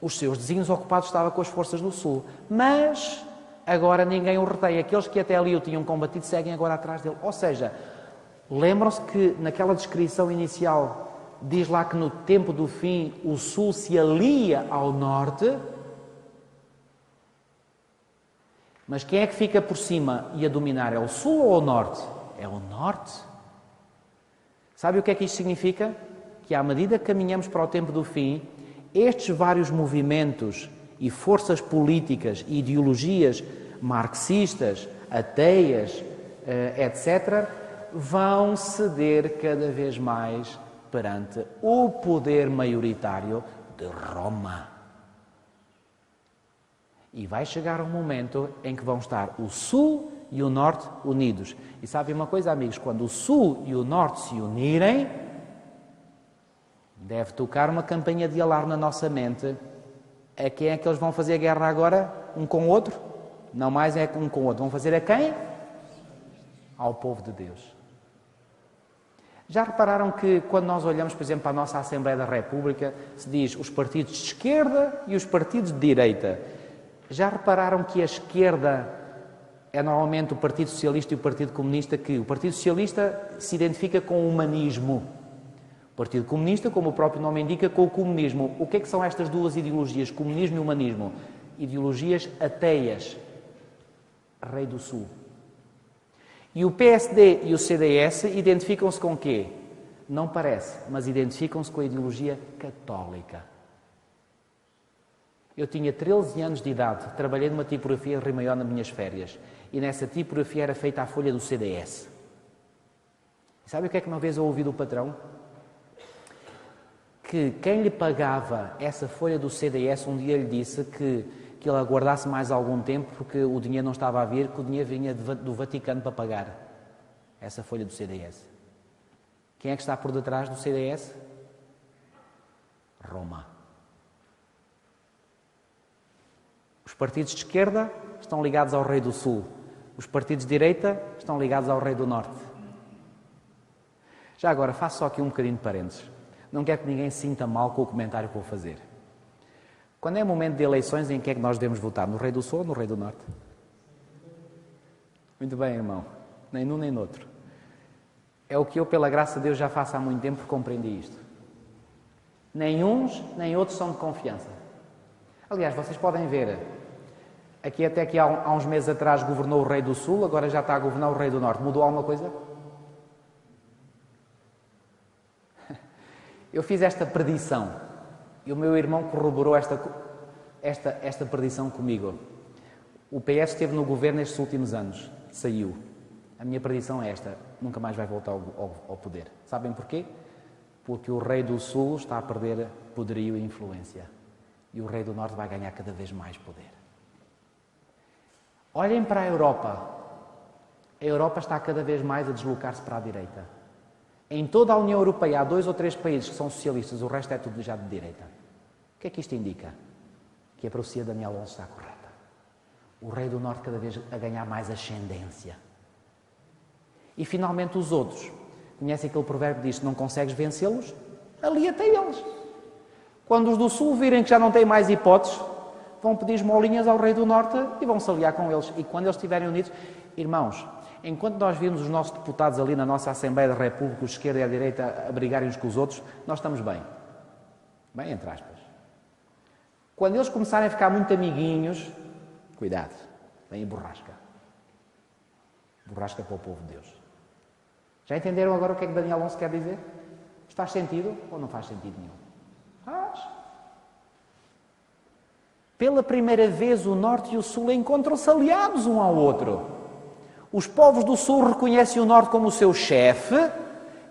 os seus desígnios, ocupado estava com as forças do Sul. Mas agora ninguém o retém. Aqueles que até ali o tinham combatido seguem agora atrás dele. Ou seja, lembram-se que naquela descrição inicial diz lá que no tempo do fim o Sul se alia ao Norte. Mas quem é que fica por cima e a dominar? É o Sul ou o Norte? É o Norte. Sabe o que é que isto significa? Que à medida que caminhamos para o tempo do fim, estes vários movimentos e forças políticas e ideologias marxistas, ateias, etc., vão ceder cada vez mais perante o poder maioritário de Roma. E vai chegar um momento em que vão estar o Sul e o Norte unidos. E sabem uma coisa, amigos? Quando o Sul e o Norte se unirem, deve tocar uma campainha de alarme na nossa mente. A quem é que eles vão fazer guerra agora? Um com o outro? Não mais é um com o outro. Vão fazer a quem? Ao povo de Deus. Já repararam que quando nós olhamos, por exemplo, para a nossa Assembleia da República, se diz os partidos de esquerda e os partidos de direita. Já repararam que a esquerda é normalmente o Partido Socialista e o Partido Comunista, que o Partido Socialista se identifica com o humanismo. O Partido Comunista, como o próprio nome indica, com o comunismo. O que é que são estas duas ideologias, comunismo e humanismo? Ideologias ateias. Rei do Sul. E o PSD e o CDS identificam-se com o quê? Não parece, mas identificam-se com a ideologia católica. Eu tinha 13 anos de idade, trabalhei numa tipografia em Rio Maior nas minhas férias. E nessa tipografia era feita a folha do CDS. E sabe o que é que uma vez eu ouvi do patrão? Que quem lhe pagava essa folha do CDS um dia lhe disse que ele aguardasse mais algum tempo porque o dinheiro não estava a vir, que o dinheiro vinha do Vaticano para pagar essa folha do CDS. Quem é que está por detrás do CDS? Roma. Os partidos de esquerda estão ligados ao Rei do Sul. Os partidos de direita estão ligados ao Rei do Norte. Já agora, faço só aqui um bocadinho de parênteses. Não quero que ninguém se sinta mal com o comentário que vou fazer. Quando é momento de eleições, em que é que nós devemos votar? No Rei do Sul ou no Rei do Norte? Muito bem, irmão. Nem num nem noutro. É o que eu, pela graça de Deus, já faço há muito tempo que compreendi isto. Nem uns, nem outros são de confiança. Aliás, vocês podem ver, aqui até que há uns meses atrás governou o Rei do Sul, agora já está a governar o Rei do Norte. Mudou alguma coisa? Eu fiz esta predição e o meu irmão corroborou esta predição comigo. O PS esteve no governo estes últimos anos, saiu. A minha predição é esta, nunca mais vai voltar ao poder. Sabem porquê? Porque o Rei do Sul está a perder poderio e influência. E o Rei do Norte vai ganhar cada vez mais poder. Olhem para a Europa. A Europa está cada vez mais a deslocar-se para a direita. Em toda a União Europeia há 2 ou 3 países que são socialistas, o resto é tudo já de direita. O que é que isto indica? Que a profecia de Daniel 11 está correta. O Rei do Norte cada vez a ganhar mais ascendência. E finalmente os outros. Conhecem aquele provérbio que diz: se não consegues vencê-los, alia-te a eles. Quando os do sul virem que já não têm mais hipóteses, vão pedir esmolinhas ao rei do norte e vão se aliar com eles. E quando eles estiverem unidos, irmãos, enquanto nós vimos os nossos deputados ali na nossa Assembleia da República, os de esquerda e a direita, a brigarem uns com os outros, nós estamos bem. Bem, entre aspas. Quando eles começarem a ficar muito amiguinhos, cuidado, vem borrasca. Borrasca para o povo de Deus. Já entenderam agora o que é que Daniel 11 quer dizer? Faz sentido ou não faz sentido nenhum? Faz. Pela primeira vez o Norte e o Sul encontram-se aliados um ao outro. Os povos do Sul reconhecem o Norte como o seu chefe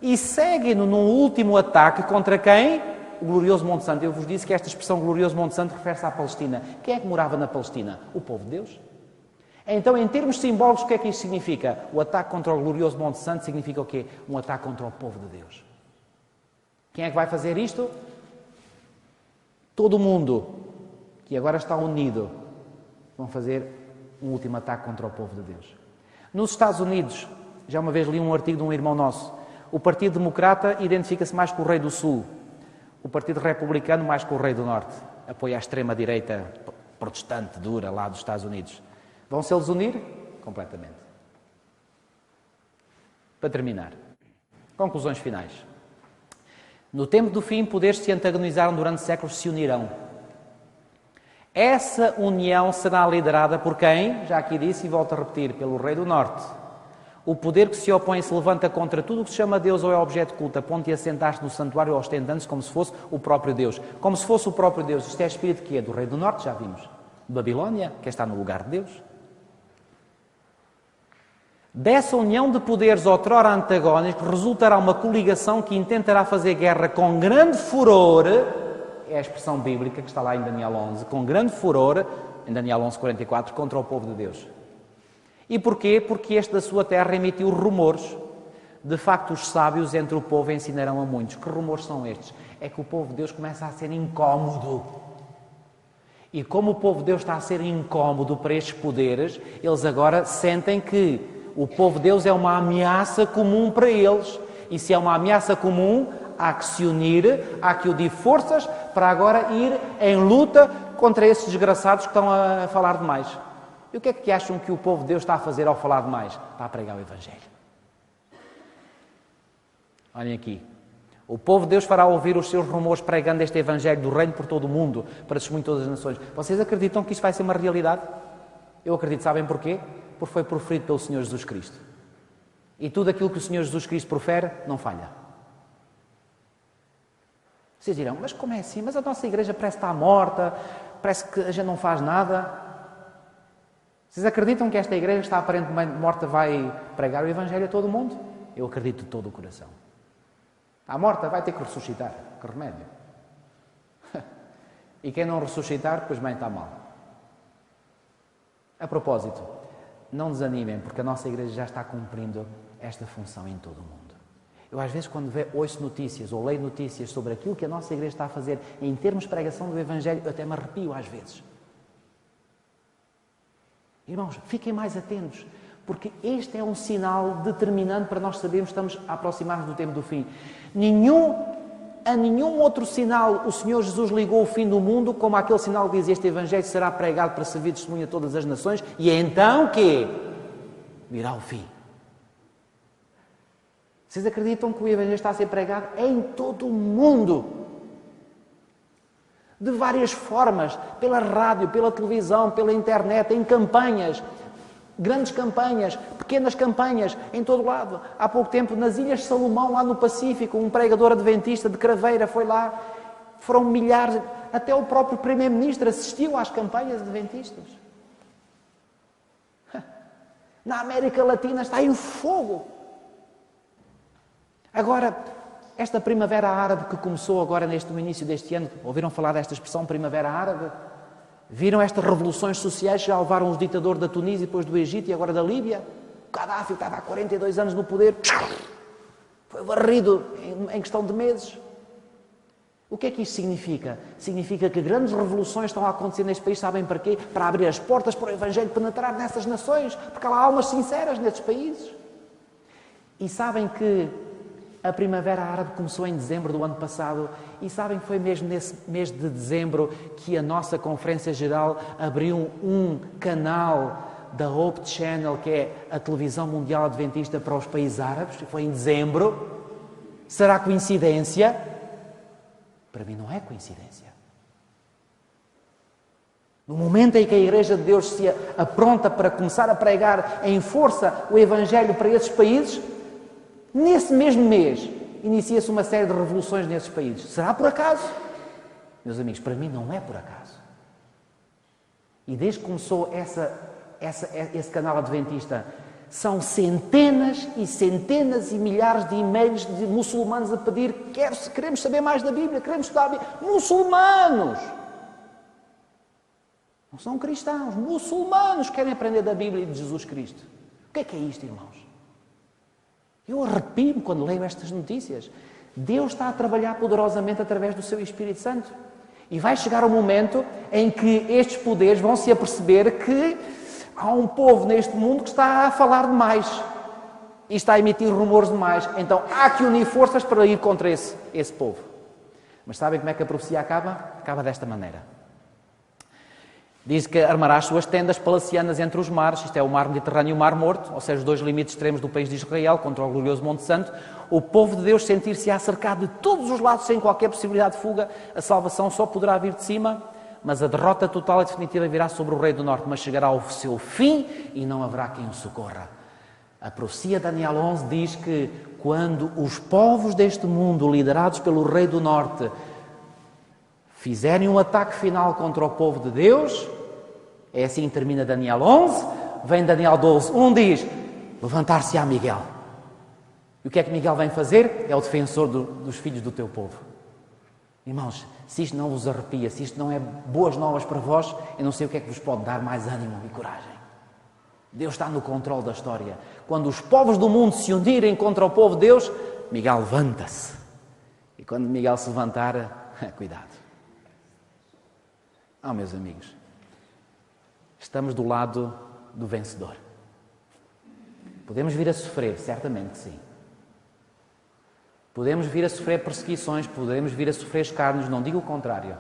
e seguem-no num último ataque contra quem? O glorioso Monte Santo. Eu vos disse que esta expressão glorioso Monte Santo refere-se à Palestina. Quem é que morava na Palestina? O povo de Deus. Então, em termos simbólicos, o que é que isto significa? O ataque contra o glorioso Monte Santo significa o quê? Um ataque contra o povo de Deus. Quem é que vai fazer isto? Todo mundo que agora está unido vão fazer um último ataque contra o povo de Deus. Nos Estados Unidos, já uma vez li um artigo de um irmão nosso, o Partido Democrata identifica-se mais com o Rei do Sul, o Partido Republicano mais com o Rei do Norte, apoia a extrema-direita protestante, dura, lá dos Estados Unidos. Vão-se eles unir? Completamente. Para terminar, conclusões finais. No tempo do fim, poderes que se antagonizaram durante séculos se unirão. Essa união será liderada por quem? Já aqui disse e volto a repetir, pelo Rei do Norte. O poder que se opõe se levanta contra tudo o que se chama Deus ou é objeto de culto, a ponto de assentar-se no santuário ostentando-se como se fosse o próprio Deus. Como se fosse o próprio Deus. Isto é espírito que é do Rei do Norte, já vimos. De Babilónia, que está no lugar de Deus. Dessa união de poderes outrora antagónicos resultará uma coligação que intentará fazer guerra com grande furor, é a expressão bíblica que está lá em Daniel 11, com grande furor, em Daniel 11:44, contra o povo de Deus. E porquê? Porque este da sua terra emitiu rumores. De facto, os sábios entre o povo ensinarão a muitos. Que rumores são estes? É que o povo de Deus começa a ser incómodo. E como o povo de Deus está a ser incómodo para estes poderes, eles agora sentem que o povo de Deus é uma ameaça comum para eles. E se é uma ameaça comum, há que se unir, há que unir forças para agora ir em luta contra esses desgraçados que estão a falar demais. E o que é que acham que o povo de Deus está a fazer ao falar demais? Está a pregar o Evangelho. Olhem aqui. O povo de Deus fará ouvir os seus rumores pregando este Evangelho do Reino por todo o mundo, para testemunho de todas as nações. Vocês acreditam que isto vai ser uma realidade? Eu acredito, sabem porquê? Porque foi proferido pelo Senhor Jesus Cristo. E tudo aquilo que o Senhor Jesus Cristo profere, não falha. Vocês dirão, mas como é assim? Mas a nossa igreja parece que está morta, parece que a gente não faz nada. Vocês acreditam que esta igreja que está aparentemente morta vai pregar o Evangelho a todo o mundo? Eu acredito de todo o coração. Está morta, vai ter que ressuscitar. Que remédio. E quem não ressuscitar, depois bem está mal. A propósito, não desanimem, porque a nossa igreja já está cumprindo esta função em todo o mundo. Eu às vezes quando ouço notícias ou leio notícias sobre aquilo que a nossa igreja está a fazer em termos de pregação do Evangelho, eu até me arrepio às vezes. Irmãos, fiquem mais atentos, porque este é um sinal determinante para nós sabermos que estamos a aproximar-nos do tempo do fim. A nenhum outro sinal o Senhor Jesus ligou o fim do mundo como aquele sinal que diz: este Evangelho será pregado para servir de testemunho a todas as nações e é então que virá o fim. Vocês acreditam que o Evangelho está a ser pregado em todo o mundo? De várias formas, pela rádio, pela televisão, pela internet, em campanhas, grandes campanhas, pequenas campanhas, em todo lado. Há pouco tempo, nas Ilhas de Salomão, lá no Pacífico, um pregador adventista de Craveira foi lá, foram milhares, até o próprio Primeiro-Ministro assistiu às campanhas adventistas. Na América Latina está em fogo. Agora, esta primavera árabe que começou agora no início deste ano, ouviram falar desta expressão primavera árabe? Viram estas revoluções sociais que já levaram os ditadores da Tunísia, depois do Egito e agora da Líbia? O Gaddafi estava há 42 anos no poder, foi varrido em questão de meses. O que é que isto significa? Significa que grandes revoluções estão a acontecer neste país, sabem para quê? Para abrir as portas para o Evangelho penetrar nessas nações, porque há almas sinceras nesses países. E sabem que A Primavera Árabe começou em dezembro do ano passado e sabem que foi mesmo nesse mês de dezembro que a nossa Conferência Geral abriu um canal da Hope Channel, que é a televisão mundial adventista para os países árabes. Foi em dezembro. Será coincidência? Para mim não é coincidência. No momento em que a Igreja de Deus se apronta para começar a pregar em força o Evangelho para esses países, nesse mesmo mês inicia-se uma série de revoluções nesses países. Será por acaso? Meus amigos, para mim não é por acaso. E desde que começou esse canal adventista, são centenas e centenas e milhares de e-mails de muçulmanos a pedir: queremos saber mais da Bíblia, queremos estudar a Bíblia. Muçulmanos! Não são cristãos, muçulmanos querem aprender da Bíblia e de Jesus Cristo. O que é isto, irmãos? Eu arrepio-me quando leio estas notícias. Deus está a trabalhar poderosamente através do seu Espírito Santo. E vai chegar um momento em que estes poderes vão se aperceber que há um povo neste mundo que está a falar demais e está a emitir rumores demais. Então há que unir forças para ir contra esse povo. Mas sabem como é que a profecia acaba? Acaba desta maneira. Diz que armará as suas tendas palacianas entre os mares, isto é o mar Mediterrâneo e o mar Morto, ou seja, os dois limites extremos do país de Israel contra o glorioso Monte Santo. O povo de Deus sentir-se-á cercado de todos os lados sem qualquer possibilidade de fuga. A salvação só poderá vir de cima, mas a derrota total e definitiva virá sobre o rei do norte, mas chegará ao seu fim e não haverá quem o socorra. A profecia de Daniel 11 diz que quando os povos deste mundo, liderados pelo rei do norte, fizerem um ataque final contra o povo de Deus, é assim que termina Daniel 11, vem Daniel 12, diz: levantar-se-á Miguel. E o que é que Miguel vem fazer? É o defensor dos filhos do teu povo. Irmãos, se isto não vos arrepia, se isto não é boas novas para vós, eu não sei o que é que vos pode dar mais ânimo e coragem. Deus está no controle da história. Quando os povos do mundo se unirem contra o povo de Deus, Miguel levanta-se. E quando Miguel se levantar, cuidado. Meus amigos, estamos do lado do vencedor. Podemos vir a sofrer, certamente que sim. Podemos vir a sofrer perseguições, podemos vir a sofrer escárnios, não digo o contrário.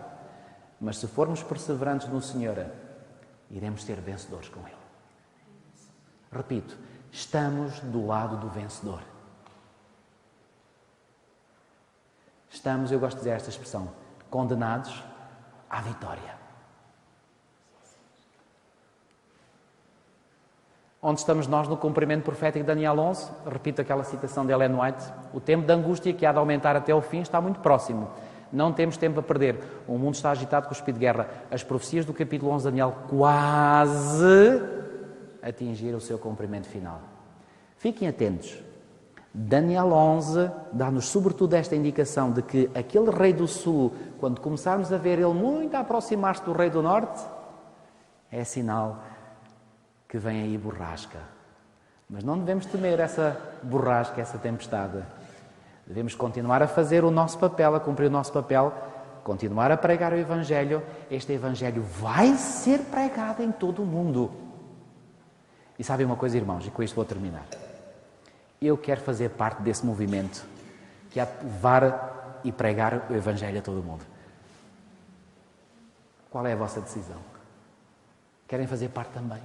Mas se formos perseverantes no Senhor, iremos ser vencedores com Ele. Repito, estamos do lado do vencedor. Estamos, eu gosto de dizer esta expressão, condenados à vitória. Onde estamos nós no cumprimento profético de Daniel 11? Repito aquela citação de Ellen White. O tempo de angústia que há de aumentar até o fim está muito próximo. Não temos tempo a perder. O mundo está agitado com o espírito de guerra. As profecias do capítulo 11 de Daniel quase atingiram o seu cumprimento final. Fiquem atentos. Daniel 11 dá-nos sobretudo esta indicação de que aquele rei do sul, quando começarmos a ver ele muito a aproximar-se do rei do norte, é sinal que vem aí borrasca. Mas não devemos temer essa borrasca, essa tempestade. Devemos continuar a fazer o nosso papel, a cumprir o nosso papel, continuar a pregar o Evangelho. Este Evangelho vai ser pregado em todo o mundo. E sabem uma coisa, irmãos, e com isto vou terminar. Eu quero fazer parte desse movimento que é levar e pregar o Evangelho a todo o mundo. Qual é a vossa decisão? Querem fazer parte também?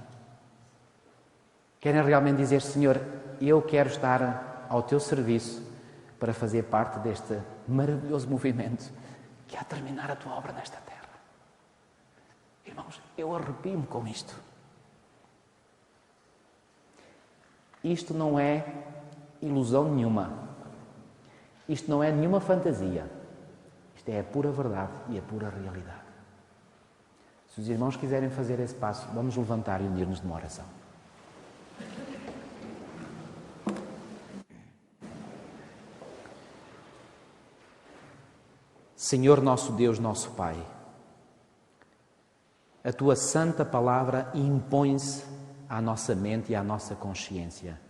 Querem realmente dizer: Senhor, eu quero estar ao teu serviço para fazer parte deste maravilhoso movimento que há de terminar a tua obra nesta terra. Irmãos, eu arrepio-me com isto. Isto não é ilusão nenhuma. Isto não é nenhuma fantasia. Isto é a pura verdade e a pura realidade. Se os irmãos quiserem fazer esse passo, vamos levantar e unir-nos numa oração. Senhor nosso Deus, nosso Pai, a Tua santa palavra impõe-se à nossa mente e à nossa consciência.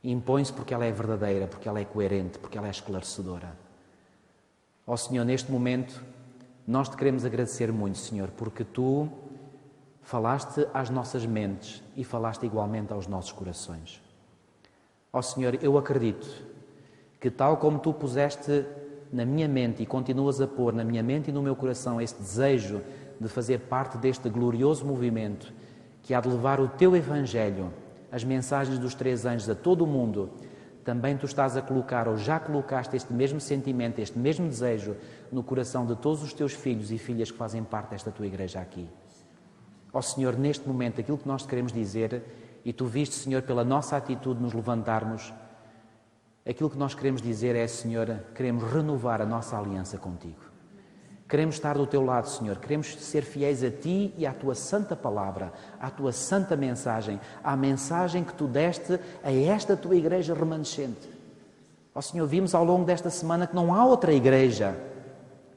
Impõe-se porque ela é verdadeira, porque ela é coerente, porque ela é esclarecedora. Ó Senhor, neste momento, nós te queremos agradecer muito, Senhor, porque Tu falaste às nossas mentes e falaste igualmente aos nossos corações. Ó Senhor, eu acredito que tal como Tu puseste na minha mente e continuas a pôr na minha mente e no meu coração esse desejo de fazer parte deste glorioso movimento que há de levar o Teu Evangelho, as mensagens dos 3 anjos a todo o mundo, também Tu estás a colocar, ou já colocaste este mesmo sentimento, este mesmo desejo no coração de todos os Teus filhos e filhas que fazem parte desta Tua igreja aqui. Ó Senhor, neste momento, aquilo que nós te queremos dizer, e Tu viste, Senhor, pela nossa atitude nos levantarmos, aquilo que nós queremos dizer é, Senhor, queremos renovar a nossa aliança contigo. Queremos estar do Teu lado, Senhor. Queremos ser fiéis a Ti e à Tua santa palavra, à Tua santa mensagem, à mensagem que Tu deste a esta Tua igreja remanescente. Ó Senhor, vimos ao longo desta semana que não há outra igreja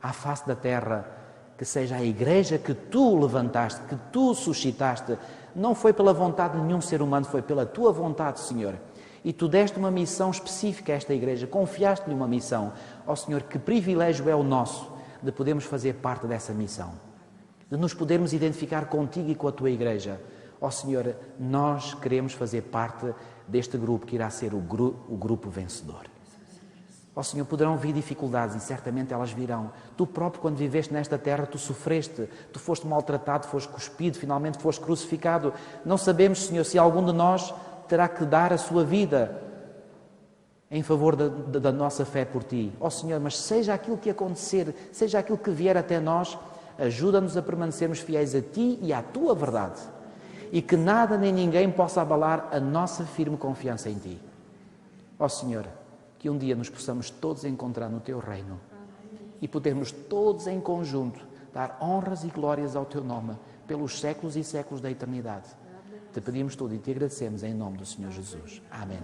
à face da terra que seja a igreja que Tu levantaste, que Tu suscitaste. Não foi pela vontade de nenhum ser humano, foi pela Tua vontade, Senhor. E Tu deste uma missão específica a esta igreja, confiaste-lhe uma missão. Ó Senhor, que privilégio é o nosso de podermos fazer parte dessa missão, de nos podermos identificar contigo e com a Tua igreja. Ó Senhor, nós queremos fazer parte deste grupo que irá ser o grupo vencedor. Ó Senhor, poderão vir dificuldades e certamente elas virão. Tu próprio, quando viveste nesta terra, Tu sofreste, Tu foste maltratado, foste cuspido, finalmente foste crucificado. Não sabemos, Senhor, se algum de nós terá que dar a sua vida em favor da nossa fé por Ti. Ó Senhor, mas seja aquilo que acontecer, seja aquilo que vier até nós, ajuda-nos a permanecermos fiéis a Ti e à Tua verdade. E que nada nem ninguém possa abalar a nossa firme confiança em Ti. Ó Senhor, que um dia nos possamos todos encontrar no Teu reino e podermos todos em conjunto dar honras e glórias ao Teu nome pelos séculos e séculos da eternidade. Te pedimos tudo e Te agradecemos em nome do Senhor Jesus. Amém.